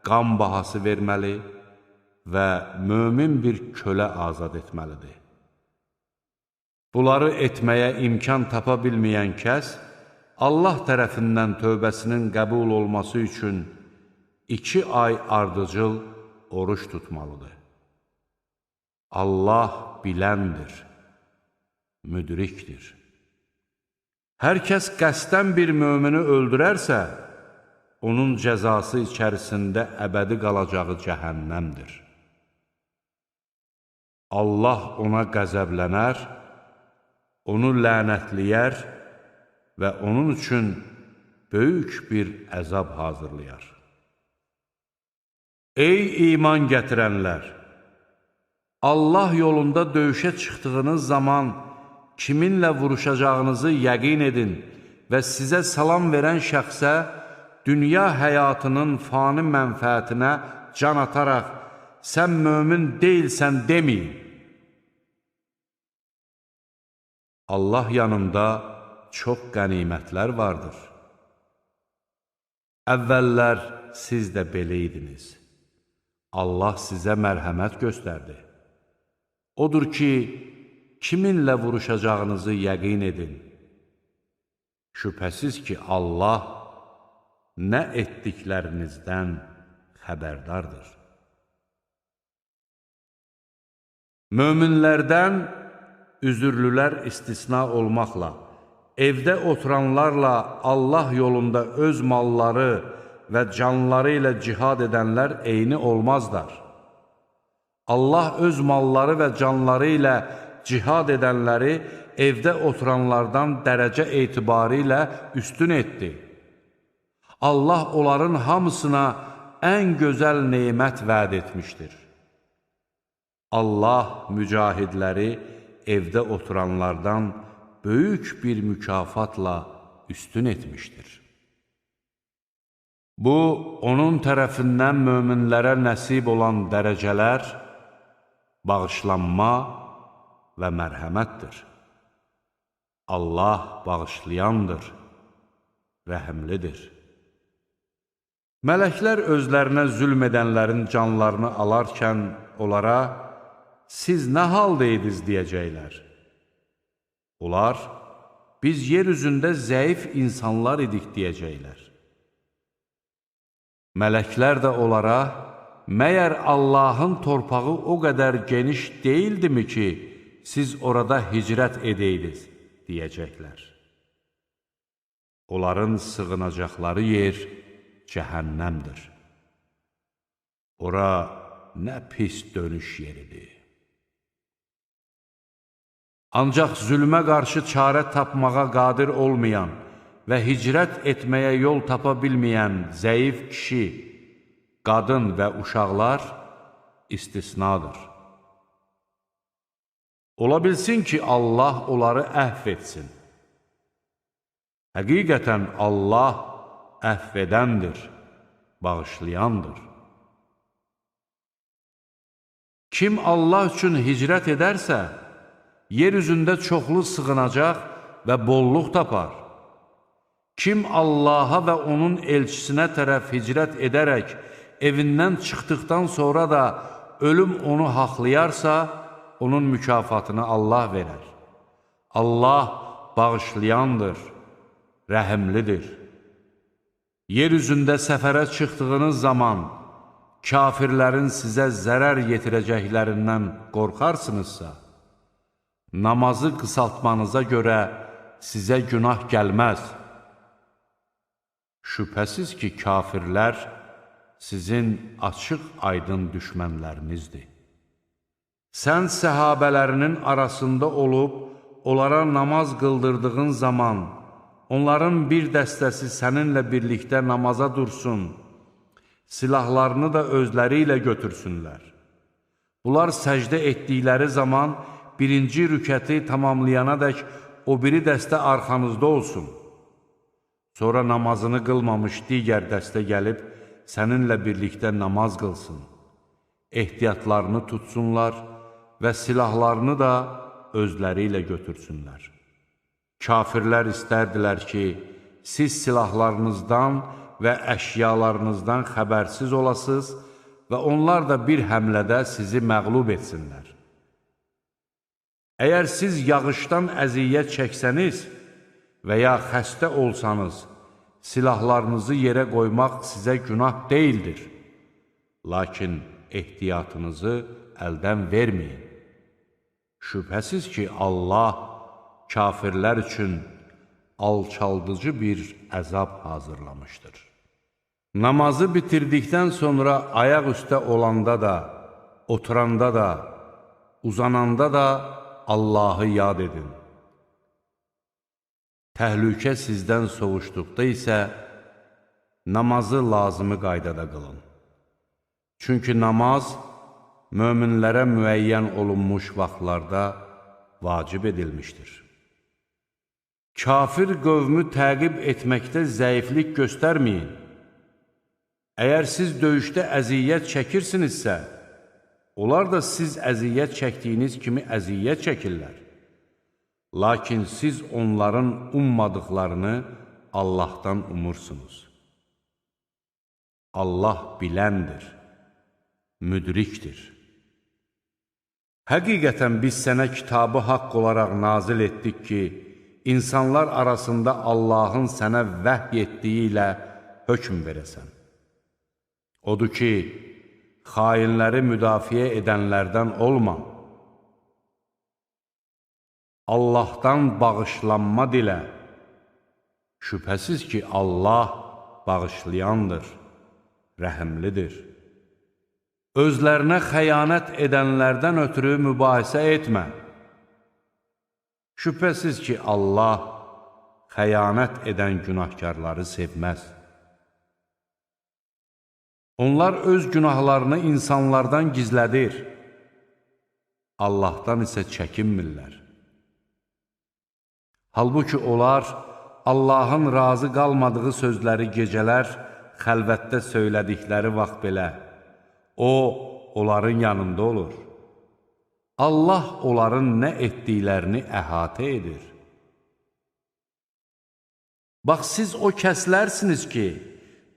qan bahası verməli və mömin bir kölə azad etməlidir. Bunları etməyə imkan tapa bilməyən kəs, Allah tərəfindən tövbəsinin qəbul olması üçün 2 ay ardıcıl oruç tutmalıdır. Allah biləndir, müdrikdir. Hər kəs qəsdən bir mömini öldürərsə, onun cəzası içərisində əbədi qalacağı cəhənnəmdir. Allah ona qəzəblənər, onu lənətləyər və onun üçün böyük bir əzab hazırlayar. Ey iman gətirənlər! Allah yolunda döyüşə çıxdığınız zaman kiminlə vuruşacağınızı yəqin edin və sizə salam verən şəxsə dünya həyatının fani mənfəətinə can ataraq sən mömin deyilsən deməyin. Allah yanında çox qənimətlər vardır. Əvvəllər siz də belə idiniz. Allah sizə mərhəmət göstərdi. Odur ki, kiminlə vuruşacağınızı yəqin edin. Şübhəsiz ki, Allah nə etdiklərinizdən xəbərdardır. Möminlərdən üzürlülər istisna olmaqla, evdə oturanlarla Allah yolunda öz malları və canları ilə cihad edənlər eyni olmazlar. Allah öz malları və canları ilə cihad edənləri evdə oturanlardan dərəcə etibarı ilə üstün etdi. Allah onların hamısına ən gözəl nemət vəd etmişdir. Allah mücahidləri evdə oturanlardan böyük bir mükafatla üstün etmişdir. Bu, onun tərəfindən möminlərə nəsib olan dərəcələr, bağışlanma və mərhəmətdir. Allah bağışlayandır, rəhimlidir. Mələklər özlərinə zülm edənlərin canlarını alarkən onlara, siz nə haldaydınız deyəcəklər. Onlar, biz yer üzündə zəif insanlar idik deyəcəklər. Mələklər də onlara, məyər Allahın torpağı o qədər geniş deyildimi ki, siz orada hicrət edəydiniz, deyəcəklər. Onların sığınacaqları yer cəhənnəmdir. Ora nə pis dönüş yeridir. Ancaq zülmə qarşı çarə tapmağa qadir olmayan və hicrət etməyə yol tapa bilməyən zəif kişi, qadın və uşaqlar istisnadır. Ola bilsin ki, Allah onları əhv etsin. Həqiqətən Allah əhv edəndir, bağışlayandır. Kim Allah üçün hicrət edərsə, yer üzündə çoxlu sığınacaq və bolluq tapar. Kim Allaha və onun elçisinə tərəf hicrət edərək, evindən çıxdıqdan sonra da ölüm onu haqlayarsa, onun mükafatını Allah verər. Allah bağışlayandır, rəhimlidir. Yer üzündə səfərə çıxdığınız zaman, kafirlərin sizə zərər yetirəcəklərindən qorxarsınızsa, namazı qısaltmanıza görə sizə günah gəlməz. Şübhəsiz ki, kafirlər sizin açıq-aydın düşmənlərinizdir. Sən səhabələrinin arasında olub, onlara namaz qıldırdığın zaman, onların bir dəstəsi səninlə birlikdə namaza dursun, silahlarını da özləri ilə götürsünlər. Bunlar səcdə etdikləri zaman, birinci rükəti tamamlayana dək o biri dəstə arxanızda olsun. Sonra namazını qılmamış digər dəstə gəlib, səninlə birlikdə namaz qılsın. Ehtiyatlarını tutsunlar və silahlarını da özləri ilə götürsünlər. Kafirlər istərdilər ki, siz silahlarınızdan və əşyalarınızdan xəbərsiz olasınız və onlar da bir həmlədə sizi məğlub etsinlər. Əgər siz yağışdan əziyyət çəksəniz və ya xəstə olsanız, silahlarınızı yerə qoymaq sizə günah deyildir. Lakin ehtiyatınızı əldən verməyin. Şübhəsiz ki, Allah kafirlər üçün alçaldıcı bir əzab hazırlamışdır. Namazı bitirdikdən sonra ayaq üstə olanda da, oturanda da, uzananda da Allahı yad edin. Təhlükə sizdən soğuşduqda isə namazı lazımı qaydada qılın. Çünki namaz möminlərə müəyyən olunmuş vaxtlarda vacib edilmişdir. Kafir qövmü təqib etməkdə zəiflik göstərməyin. Əgər siz döyüşdə əziyyət çəkirsinizsə, onlar da siz əziyyət çəkdiyiniz kimi əziyyət çəkirlər. Lakin siz onların ummadıqlarını Allahdan umursunuz. Allah biləndir, müdrikdir. Həqiqətən biz sənə kitabı haqq olaraq nazil etdik ki, insanlar arasında Allahın sənə vəhy etdiyi ilə hökm verəsən. Odur ki, xainləri müdafiə edənlərdən olma. Allahdan bağışlanma dilə. Şübhəsiz ki, Allah bağışlayandır, rəhimlidir. Özlərinə xəyanət edənlərdən ötürü mübahisə etmə. Şübhəsiz ki, Allah xəyanət edən günahkarları sevməz. Onlar öz günahlarını insanlardan gizlədir. Allahdan isə çəkinmirlər. Halbuki onlar Allahın razı qalmadığı sözləri gecələr xəlvətdə söylədikləri vaxt belə, O, onların yanında olur. Allah onların nə etdiklərini əhatə edir. Bax, siz o kəslərsiniz ki,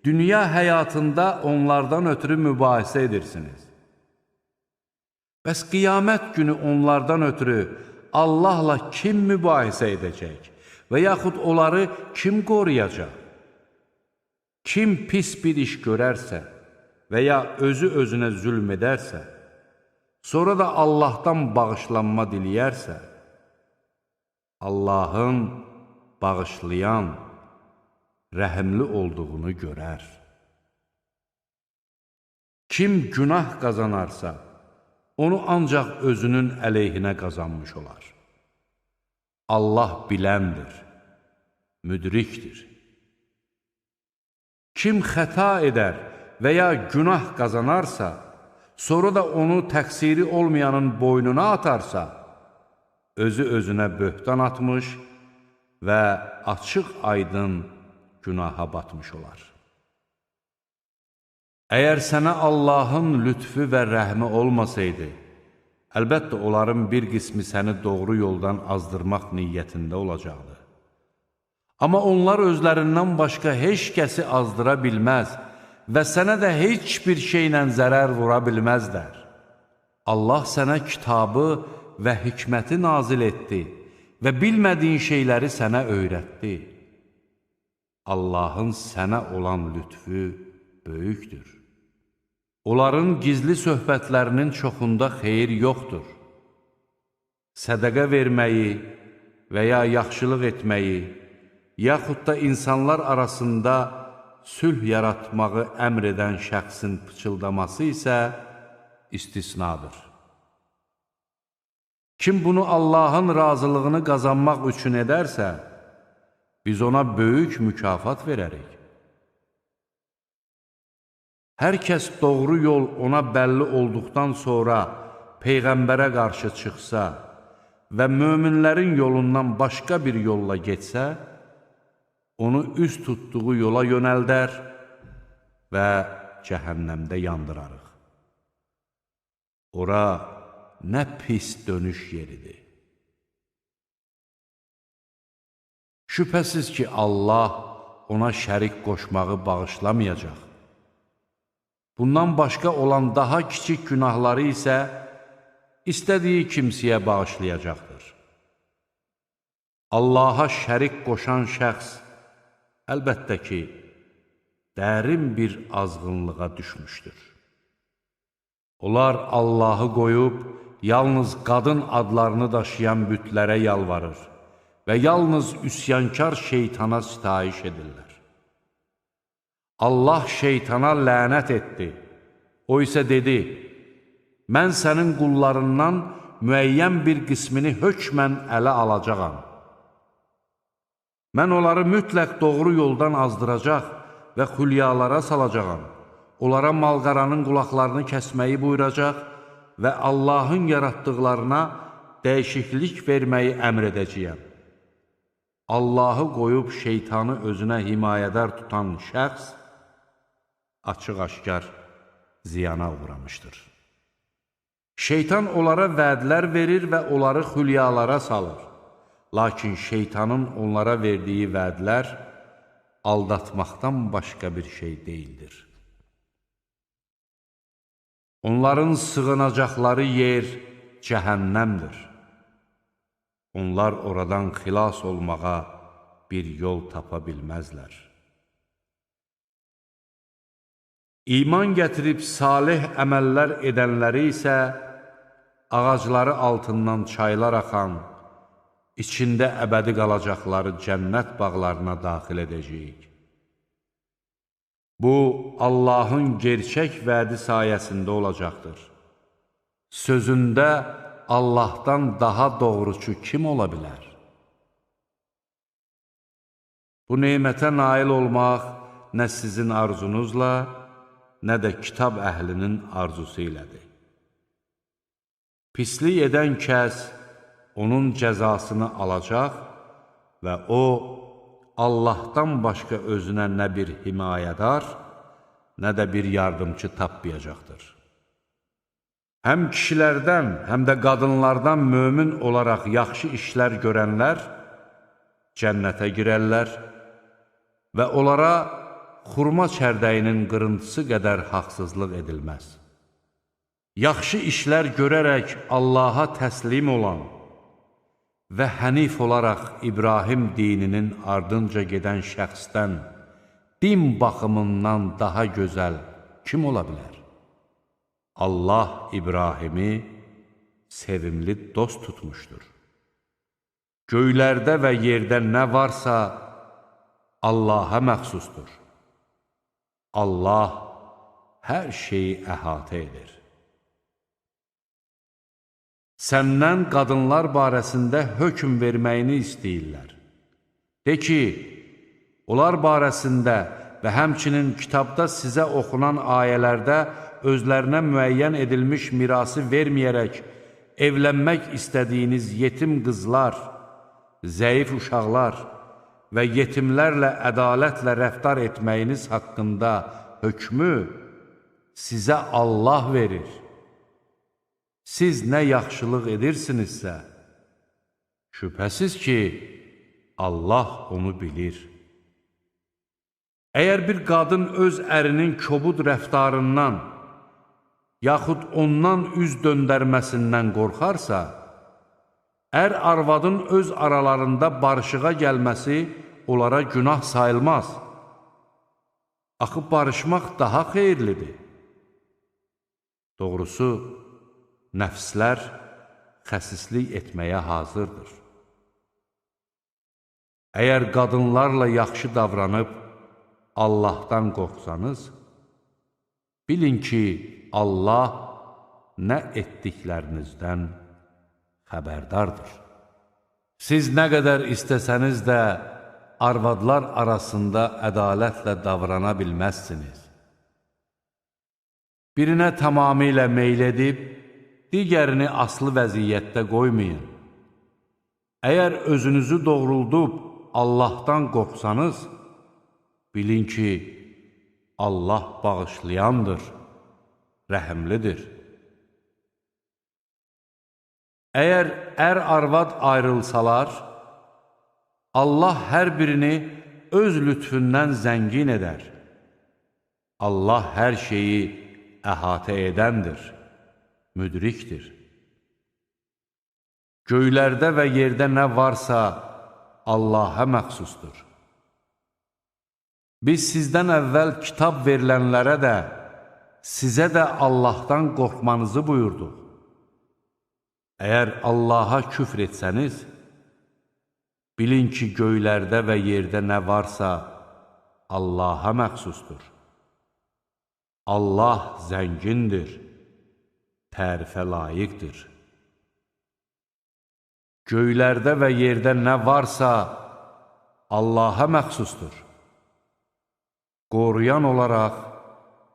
dünya həyatında onlardan ötürü mübahisə edirsiniz. Bəs qiyamət günü onlardan ötürü Allahla kim mübahisə edəcək və yaxud onları kim qoruyacaq? Kim pis bir iş görərsə və ya özü özünə zülm edərsə, sonra da Allahdan bağışlanma diləyərsə, Allahın bağışlayan, rəhimli olduğunu görər. Kim günah qazanarsa, onu ancaq özünün əleyhinə qazanmış olar. Allah biləndir, müdrikdir. Kim xəta edər və ya günah qazanarsa, sonra da onu təqsiri olmayanın boynuna atarsa, özü özünə böhtan atmış və açıq-aydın günaha batmış olar. Əgər sənə Allahın lütfü və rəhmi olmasaydı, əlbəttə onların bir qismi səni doğru yoldan azdırmaq niyyətində olacaqdı. Amma onlar özlərindən başqa heç kəsi azdıra bilməz və sənə də heç bir şeylə zərər vura bilməzlər. Allah sənə kitabı və hikməti nazil etdi və bilmədiyin şeyləri sənə öyrətdi. Allahın sənə olan lütfü böyükdür. Onların gizli söhbətlərinin çoxunda xeyir yoxdur. Sədəqə verməyi və ya yaxşılıq etməyi, yaxud da insanlar arasında sülh yaratmağı əmr edən şəxsin pıçıldaması isə istisnadır. Kim bunu Allahın razılığını qazanmaq üçün edərsə, biz ona böyük mükafat verərik. Hər kəs doğru yol ona bəlli olduqdan sonra Peyğəmbərə qarşı çıxsa və möminlərin yolundan başqa bir yolla getsə, onu üz tutduğu yola yönəldər və cəhənnəmdə yandırarıq. Ora nə pis dönüş yeridir. Şübhəsiz ki, Allah ona şərik qoşmağı bağışlamayacaq. Bundan başqa olan daha kiçik günahları isə istədiyi kimsəyə bağışlayacaqdır. Allaha şərik qoşan şəxs əlbəttə ki, dərin bir azğınlığa düşmüşdür. Onlar Allahı qoyub, yalnız qadın adlarını daşıyan bütlərə yalvarır və yalnız üsyankar şeytana sitayiş edirlər. Allah şeytana lənət etdi. O isə dedi, mən sənin qullarından müəyyən bir qismini hökmən ələ alacağam. Mən onları mütləq doğru yoldan azdıracaq və xülyalara salacağam. Onlara malqaranın qulaqlarını kəsməyi buyuracaq və Allahın yaratdıqlarına dəyişiklik verməyi əmr edəcəyəm. Allahı qoyub şeytanı özünə himayədar tutan şəxs açıq-aşkar ziyana uğramışdır. Şeytan onlara vədlər verir və onları xülyalara salır. Lakin şeytanın onlara verdiyi vədlər aldatmaqdan başqa bir şey deyildir. Onların sığınacaqları yer cəhənnəmdir. Onlar oradan xilas olmağa bir yol tapa bilməzlər. İman gətirib salih əməllər edənləri isə ağacları altından çaylar axan, içində əbədi qalacaqları cənnət bağlarına daxil edəcəyik. Bu, Allahın gerçək vədi sayəsində olacaqdır. Sözündə Allahdan daha doğruçu kim ola bilər? Bu nemətə nail olmaq nə sizin arzunuzla, nə də kitab əhlinin arzusu ilədir. Pislik edən kəs onun cəzasını alacaq və o, Allahdan başqa özünə nə bir himayədar, nə də bir yardımcı tapmayacaqdır. Həm kişilərdən, həm də qadınlardan mömin olaraq yaxşı işlər görənlər cənnətə girərlər və onlara xurma çərdəyinin qırıntısı qədər haqsızlıq edilməz. Yaxşı işlər görərək Allaha təslim olan və hənif olaraq İbrahim dininin ardınca gedən şəxsdən din baxımından daha gözəl kim ola bilər? Allah İbrahimi sevimli dost tutmuşdur. Göylərdə və yerdə nə varsa Allaha məxsusdur. Allah hər şeyi əhatə edir. Səndən qadınlar barəsində hökm verməyini istəyirlər. De ki, onlar barəsində və həmçinin kitabda sizə oxunan ayələrdə özlərinə müəyyən edilmiş mirası verməyərək evlənmək istədiyiniz yetim qızlar, zəif uşaqlar və yetimlərlə ədalətlə rəftar etməyiniz haqqında hökmü sizə Allah verir. Siz nə yaxşılıq edirsinizsə, şübhəsiz ki, Allah onu bilir. Əgər bir qadın öz ərinin kobud rəftarından, yaxud ondan üz döndərməsindən qorxarsa, ər-arvadın öz aralarında barışığa gəlməsi onlara günah sayılmaz. Axı barışmaq daha xeyirlidir. Doğrusu, nəfslər xəsislik etməyə hazırdır. Əgər qadınlarla yaxşı davranıb Allahdan qorxsanız, bilin ki, Allah nə etdiklərinizdən xəbərdardır. Siz nə qədər istəsəniz də arvadlar arasında ədalətlə davrana bilməzsiniz. Birinə tamamilə meyl edib, digərini asılı vəziyyətdə qoymayın. Əgər özünüzü doğruldub Allahdan qorxsanız, bilin ki, Allah bağışlayandır, rəhimlidir. Əgər ər-arvad ayrılsalar, Allah hər birini öz lütfündən zəngin edər. Allah hər şeyi əhatə edəndir, müdrikdir. Göylərdə və yerdə nə varsa Allaha məxsusdur. Biz sizdən əvvəl kitab verilənlərə də, sizə də Allahdan qorxmanızı buyurduq. Əgər Allaha küfr etsəniz, bilin ki, göylərdə və yerdə nə varsa Allaha məxsusdur. Allah zəngindir, tərifə layiqdir. Göylərdə və yerdə nə varsa Allaha məxsusdur. Qoruyan olaraq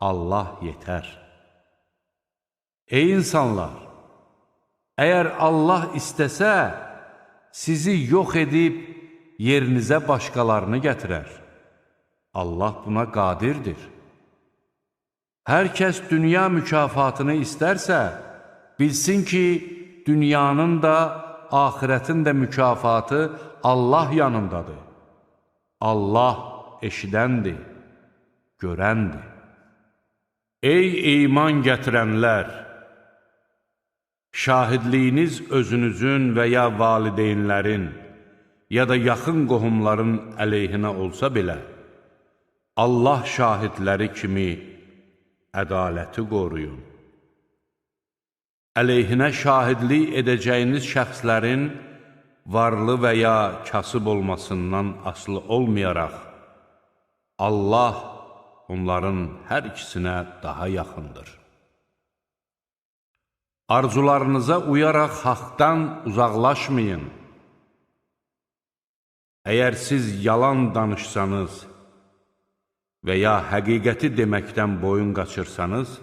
Allah yetər. Ey insanlar! Əgər Allah istəsə, sizi yox edib yerinizə başqalarını gətirər. Allah buna qadirdir. Hər kəs dünya mükafatını istərsə, bilsin ki, dünyanın da, axirətin də mükafatı Allah yanındadır. Allah eşidəndir, görəndir. Ey iman gətirənlər! Şahidliyiniz özünüzün və ya valideynlərin, ya da yaxın qohumların əleyhinə olsa belə, Allah şahidləri kimi ədaləti qoruyun. Əleyhinə şahidlik edəcəyiniz şəxslərin varlı və ya kasıb olmasından asılı olmayaraq, Allah onların hər ikisinə daha yaxındır. Arzularınıza uyaraq haqdan uzaqlaşmayın. Əgər siz yalan danışsanız və ya həqiqəti deməkdən boyun qaçırsanız,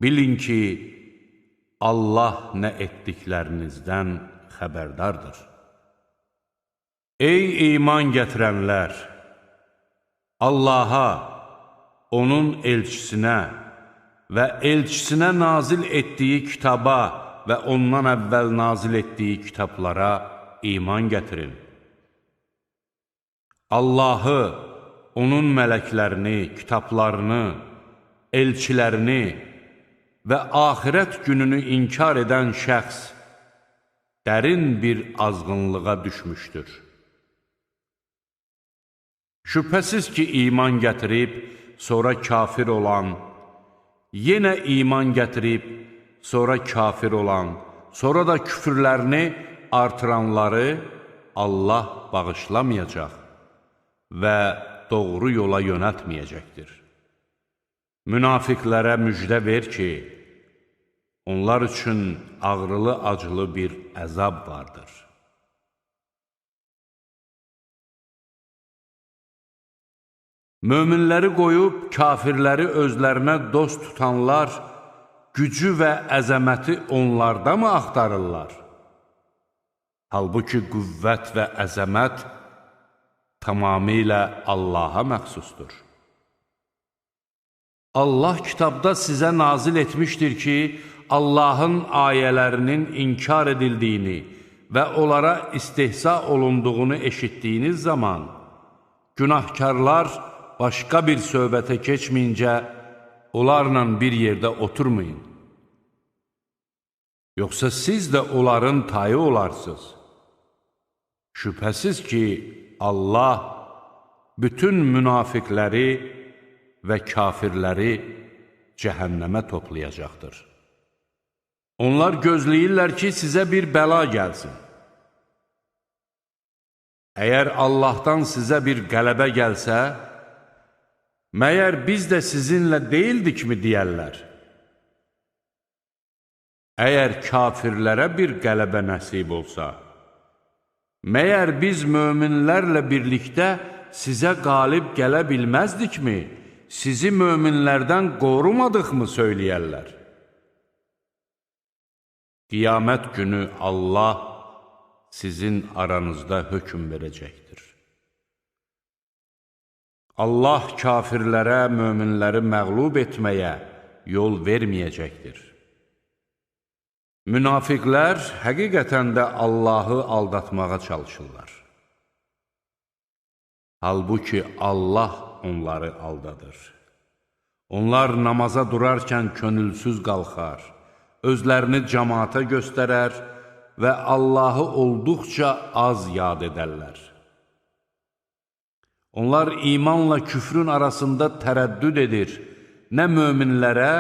bilin ki, Allah nə etdiklərinizdən xəbərdardır. Ey iman gətirənlər! Allaha, onun elçisinə və elçisinə nazil etdiyi kitaba və ondan əvvəl nazil etdiyi kitablara iman gətirin. Allahı, onun mələklərini, kitablarını, elçilərini və axirət gününü inkar edən şəxs dərin bir azğınlığa düşmüşdür. Şübhəsiz ki, iman gətirib, sonra kafir olan, yenə iman gətirib, sonra kafir olan, sonra da küfürlərini artıranları Allah bağışlamayacaq və doğru yola yönəltməyəcəkdir. Münafiqlərə müjdə ver ki, onlar üçün ağrılı-acılı bir əzab vardır. Möminləri qoyub kafirləri özlərinə dost tutanlar gücü və əzəməti onlarda mı axtarırlar? Halbuki qüvvət və əzəmət tamamilə Allaha məxsusdur. Allah kitabda sizə nazil etmişdir ki, Allahın ayələrinin inkar edildiyini və onlara istehza olunduğunu eşitdiyiniz zaman, günahkarlar başqa bir söhbətə keçməyincə, onlarla bir yerdə oturmayın. Yoxsa siz də onların tayı olarsınız. Şübhəsiz ki, Allah bütün münafiqləri və kafirləri cəhənnəmə toplayacaqdır. Onlar gözləyirlər ki, sizə bir bəla gəlsin. Əgər Allahdan sizə bir qələbə gəlsə, məyər biz də sizinlə deyildikmi deyərlər? Əgər kafirlərə bir qələbə nəsib olsa, məyər biz möminlərlə birlikdə sizə qalib gələ bilməzdikmi, sizi möminlərdən qorumadıqmı söyləyərlər? Qiyamət günü Allah sizin aranızda hökm verəcəkdir. Allah kafirlərə, möminləri məğlub etməyə yol verməyəcəkdir. Münafiqlər həqiqətən də Allahı aldatmağa çalışırlar. Halbuki Allah onları aldadır. Onlar namaza durarkən könülsüz qalxar, özlərini cəmaata göstərər və Allahı olduqca az yad edərlər. Onlar imanla küfrün arasında tərəddüd edir, nə möminlərə,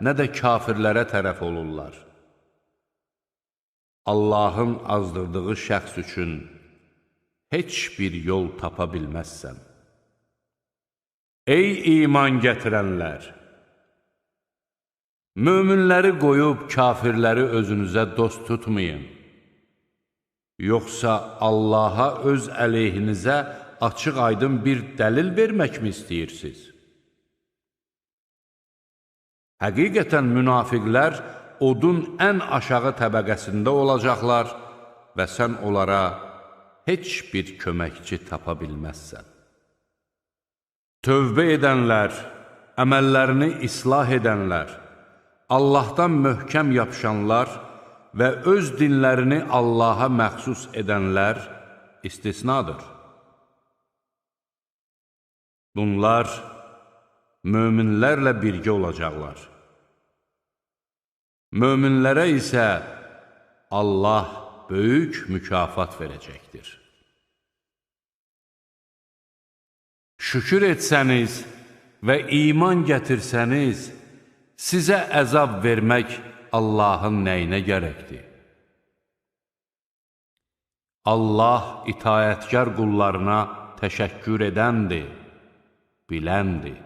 nə də kafirlərə tərəf olurlar. Allahın azdırdığı şəxs üçün heç bir yol tapa bilməzsən. Ey iman gətirənlər! Möminləri qoyub kafirləri özünüzə dost tutmayın. Yoxsa Allaha öz əleyhinizə açıq-aydın bir dəlil verməkmi istəyirsiniz? Həqiqətən münafiqlər odun ən aşağı təbəqəsində olacaqlar və sən onlara heç bir köməkçi tapa bilməzsən. Tövbə edənlər, əməllərini islah edənlər, Allahdan möhkəm yapışanlar və öz dinlərini Allaha məxsus edənlər istisnadır. Bunlar möminlərlə birgə olacaqlar. Möminlərə isə Allah böyük mükafat verəcəkdir. Şükür etsəniz və iman gətirsəniz, sizə əzab vermək Allahın nəyinə gərəkdir? Allah itayətkar qullarına təşəkkür edəndir, biləndir.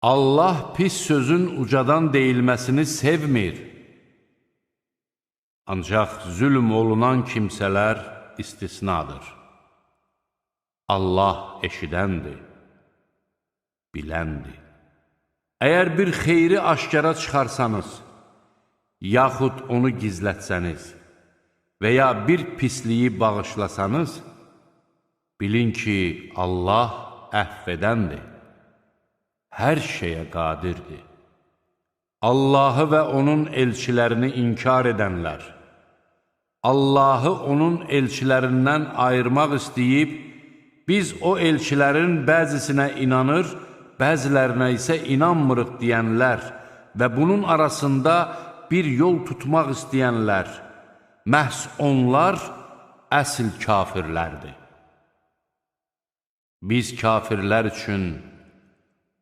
Allah pis sözün ucadan deyilməsini sevmir. Ancaq zülm olunan kimsələr istisnadır. Allah eşidəndir, biləndir. Əgər bir xeyri aşkara çıxarsanız, yaxud onu gizlətsəniz və ya bir pisliyi bağışlasanız, bilin ki, Allah əhv edəndir, hər şeyə qadirdir. Allahı və onun elçilərini inkar edənlər, Allahı onun elçilərindən ayırmaq istəyib, biz o elçilərin bəzisinə inanır, bəzilərinə isə inanmırıq deyənlər və bunun arasında bir yol tutmaq istəyənlər, məhz onlar əsl kafirlərdir. Biz kafirlər üçün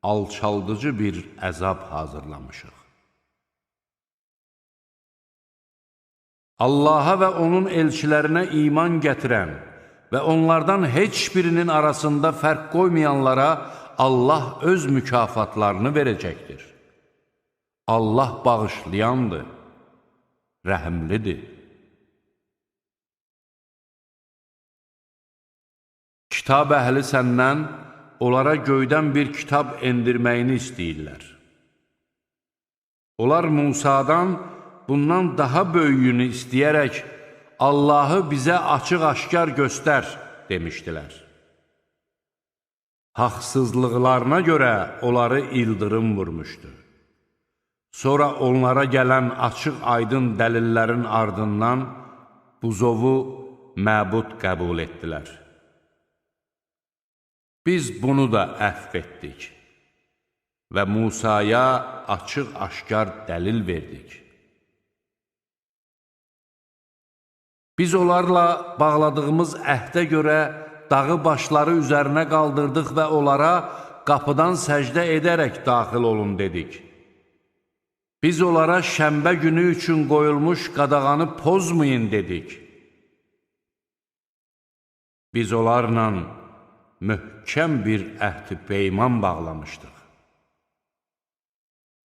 alçaldıcı bir əzab hazırlamışıq. Allaha və onun elçilərinə iman gətirən və onlardan heç birinin arasında fərq qoymayanlara Allah öz mükafatlarını verəcəkdir. Allah bağışlayandır, rəhimlidir. Kitab əhli səndən onlara göydən bir kitab endirməyini istəyirlər. Onlar Musadan bundan daha böyüyünü istəyərək, Allahı bizə açıq-aşkar göstər, demişdilər. Haqsızlıqlarına görə onları ildırım vurmuşdu. Sonra onlara gələn açıq-aydın dəlillərin ardından buzovu məbud qəbul etdilər. Biz bunu da əhv etdik və Musaya açıq-aşkar dəlil verdik. Biz onlarla bağladığımız əhdə görə dağı başları üzərinə qaldırdıq və onlara qapıdan səcdə edərək daxil olun dedik. Biz onlara şənbə günü üçün qoyulmuş qadağanı pozmayın dedik. Biz onlarla möhkəm bir əhd-i peyman bağlamışdıq.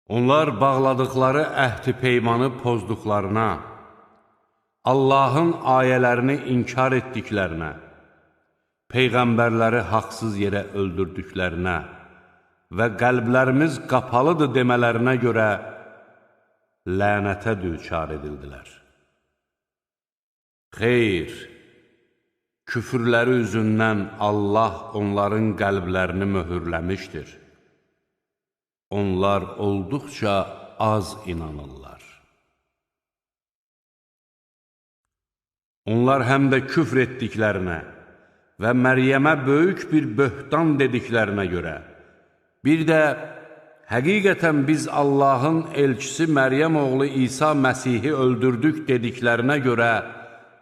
Onlar bağladıkları əhd-i peymanı pozduqlarına, Allahın ayələrini inkar etdiklərinə, Peyğəmbərləri haqsız yerə öldürdüklərinə və qəlblərimiz qapalıdır demələrinə görə lənətə düçar edildilər. Xeyr, küfürləri üzündən Allah onların qəlblərini möhürləmişdir. Onlar olduqca az inanırlar. Onlar həm də küfr etdiklərinə və Məryəmə böyük bir böhtan dediklərinə görə, bir də həqiqətən biz Allahın elçisi Məryəm oğlu İsa Məsihi öldürdük dediklərinə görə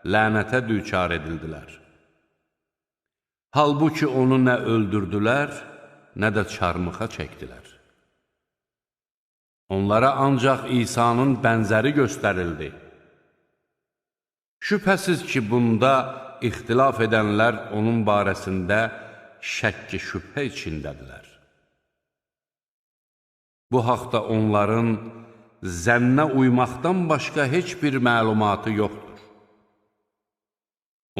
lənətə düçar edildilər. Halbuki onu nə öldürdülər, nə də çarmıxa çəkdilər. Onlara ancaq İsa'nın bənzəri göstərildi. Şübhəsiz ki, bunda ixtilaf edənlər onun barəsində şəkk-i şübhə içindədirlər. Bu haqda onların zənnə uymaqdan başqa heç bir məlumatı yoxdur.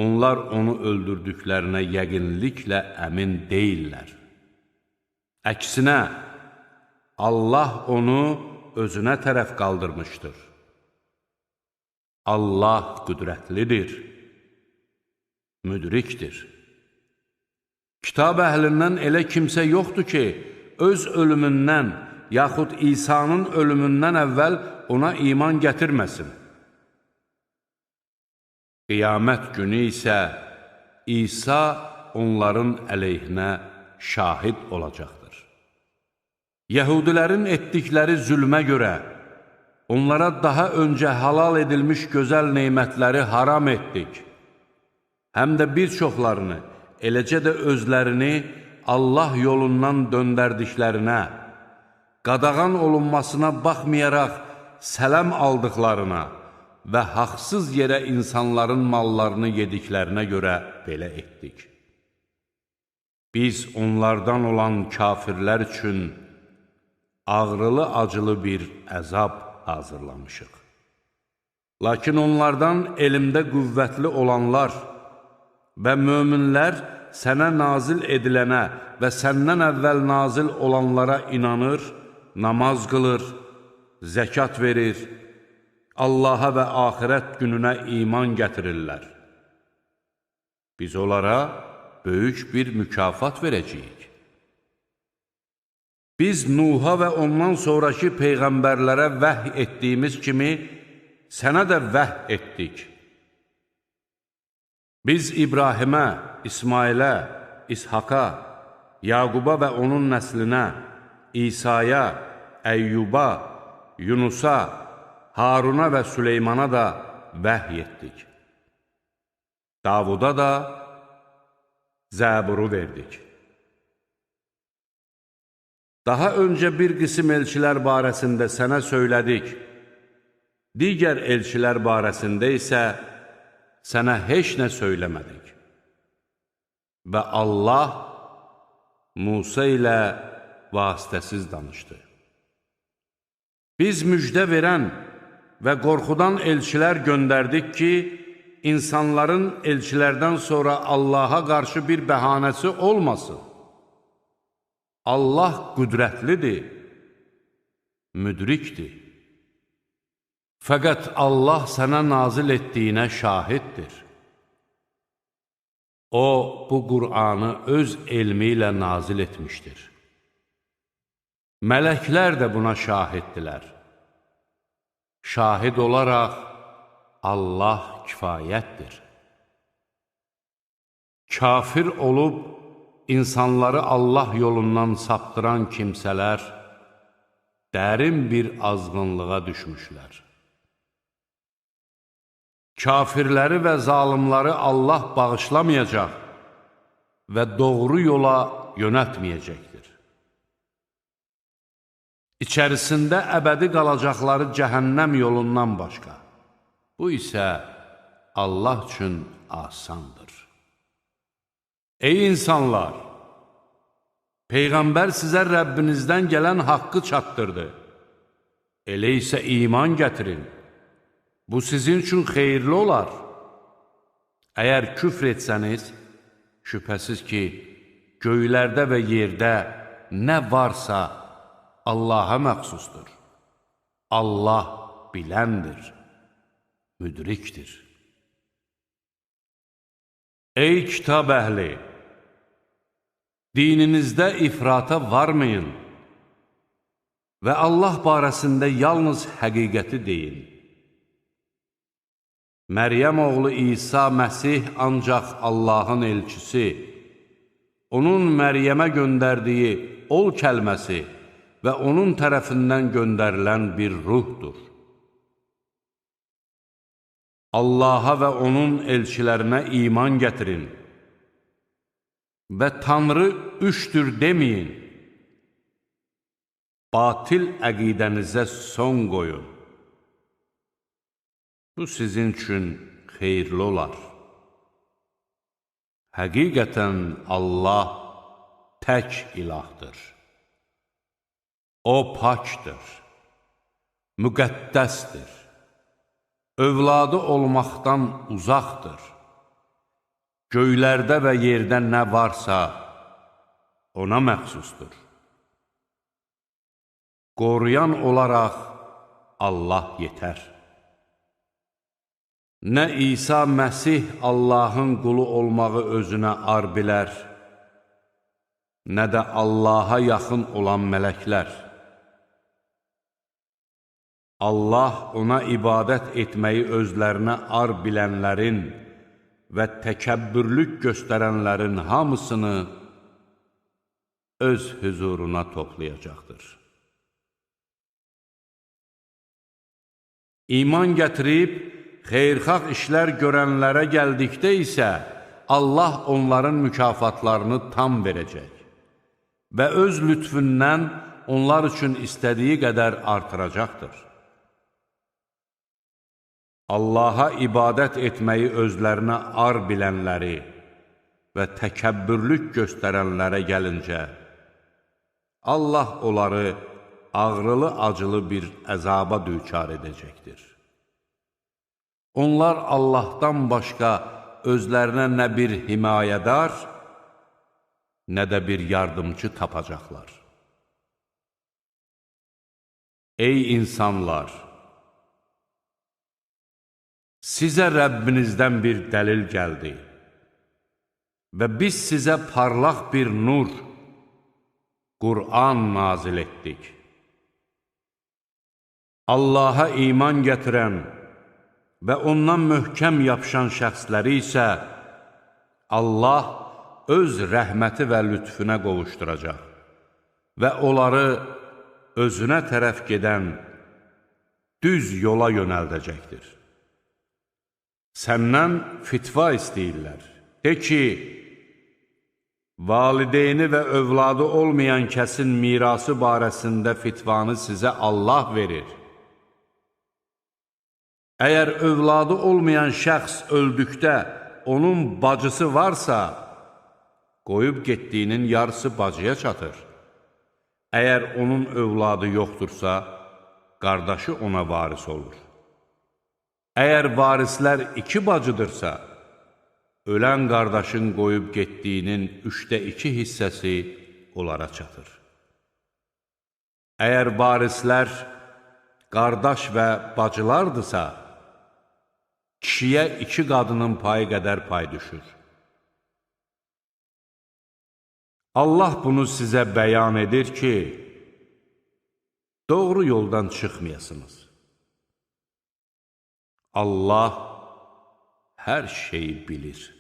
Onlar onu öldürdüklərinə yəqinliklə əmin deyirlər. Əksinə, Allah onu özünə tərəf qaldırmışdır. Allah qüdrətlidir, müdrikdir. Kitab əhlindən elə kimsə yoxdur ki, öz ölümündən, yaxud İsa'nın ölümündən əvvəl ona iman gətirməsin. Qiyamət günü isə İsa onların əleyhinə şahid olacaqdır. Yəhudilərin etdikləri zülmə görə onlara daha öncə halal edilmiş gözəl neymətləri haram etdik. Həm də bir çoxlarını, eləcə də özlərini Allah yolundan döndərdiklərinə, qadağan olunmasına baxmayaraq sələm aldıqlarına və haqsız yerə insanların mallarını yediklərinə görə belə etdik. Biz onlardan olan kafirlər üçün ağrılı-acılı bir əzab hazırlamışıq. Lakin onlardan elmdə qüvvətli olanlar və möminlər sənə nazil edilənə və səndən əvvəl nazil olanlara inanır, namaz qılır, zəkat verir, Allaha və axirət gününə iman gətirirlər. Biz onlara böyük bir mükafat verəcəyik. Biz Nuha və ondan sonraki peyğəmbərlərə vəhy etdiyimiz kimi sənə də vəhy etdik. Biz İbrahimə, İsmailə, İshaqa, Yaquba və onun nəslinə, İsa'ya, Əyyuba, Yunusa, Haruna və Süleymana da vəhy etdik. Davuda da Zəburu verdik. Daha öncə bir qism elçilər barəsində sənə söylədik. Digər elçilər barəsində isə sənə heç nə söyləmədik. Və Allah Musa ilə vasitəsiz danışdı. Biz müjdə verən və qorxudan elçilər göndərdik ki, insanların elçilərdən sonra Allaha qarşı bir bəhanəsi olmasın. Allah qüdrətlidir, müdrikdir. Fəqət Allah sənə nazil etdiyinə şahiddir. O, bu Qur'anı öz elmi ilə nazil etmişdir. Mələklər də buna şahiddilər. Şahid olaraq Allah kifayətdir. Kafir olub, insanları Allah yolundan saptıran kimsələr dərin bir azğınlığa düşmüşlər. Kafirləri və zalimləri Allah bağışlamayacaq və doğru yola yönəltməyəcəkdir. İçərisində əbədi qalacaqları cəhənnəm yolundan başqa. Bu isə Allah üçün asandır. Ey insanlar! Peyğəmbər sizə Rəbbinizdən gələn haqqı çatdırdı. Elə isə iman gətirin. Bu sizin üçün xeyirli olar. Əgər küfr etsəniz, şübhəsiz ki, göylərdə və yerdə nə varsa Allaha məxsusdur. Allah biləndir, müdrikdir. Ey kitab əhli! Dininizdə ifrata varmayın və Allah barəsində yalnız həqiqəti deyin. Məryəm oğlu İsa Məsih ancaq Allahın elçisi, onun Məryəmə göndərdiyi ol kəlməsi və onun tərəfindən göndərilən bir ruhdur. Allaha və onun elçilərinə iman gətirin və Tanrı üçdür deməyin. Batil əqidənizə son qoyun. Bu sizin üçün xeyirli olar. Həqiqətən Allah tək ilahdır. O pakdır, müqəddəsdir, övladı olmaqdan uzaqdır. Göylərdə və yerdə nə varsa ona məxsusdur. Qoruyan olaraq Allah yetər. Nə İsa Məsih Allahın qulu olmağı özünə ar bilər, nə də Allaha yaxın olan mələklər. Allah ona ibadət etməyi özlərinə ar bilənlərin və təkəbbürlük göstərənlərin hamısını öz hüzuruna toplayacaqdır. İman gətirib, xeyirxah işlər görənlərə gəldikdə isə Allah onların mükafatlarını tam verəcək və öz lütfündən onlar üçün istədiyi qədər artıracaqdır. Allaha ibadət etməyi özlərinə ar bilənləri və təkəbbürlük göstərənlərə gəlincə, Allah onları ağrılı-acılı bir əzaba düçar edəcəkdir. Onlar Allahdan başqa özlərinə nə bir himayədar, nə də bir yardımcı tapacaqlar. Ey insanlar! Sizə Rəbbinizdən bir dəlil gəldi və biz sizə parlaq bir nur, Qur'an nazil etdik. Allaha iman gətirən və ondan möhkəm yapışan şəxsləri isə Allah öz rəhməti və lütfüne qovuşduracaq və onları özünə tərəf gedən düz yola yönəldəcəkdir. Səndən fitva istəyirlər. De ki, valideyni və övladı olmayan kəsin mirası barəsində fitvanı sizə Allah verir. Əgər övladı olmayan şəxs öldükdə onun bacısı varsa, qoyub getdiyinin yarısı bacıya çatır. Əgər onun övladı yoxdursa, qardaşı ona varis olur. Əgər varislər 2 bacıdırsa, ölən qardaşın qoyub getdiyinin 2/3 hissəsi onlara çatır. Əgər varislər qardaş və bacılardırsa, kişiyə 2 qadının payı qədər pay düşür. Allah bunu sizə bəyan edir ki, doğru yoldan çıxmayasınız. Allah hər şeyi bilir.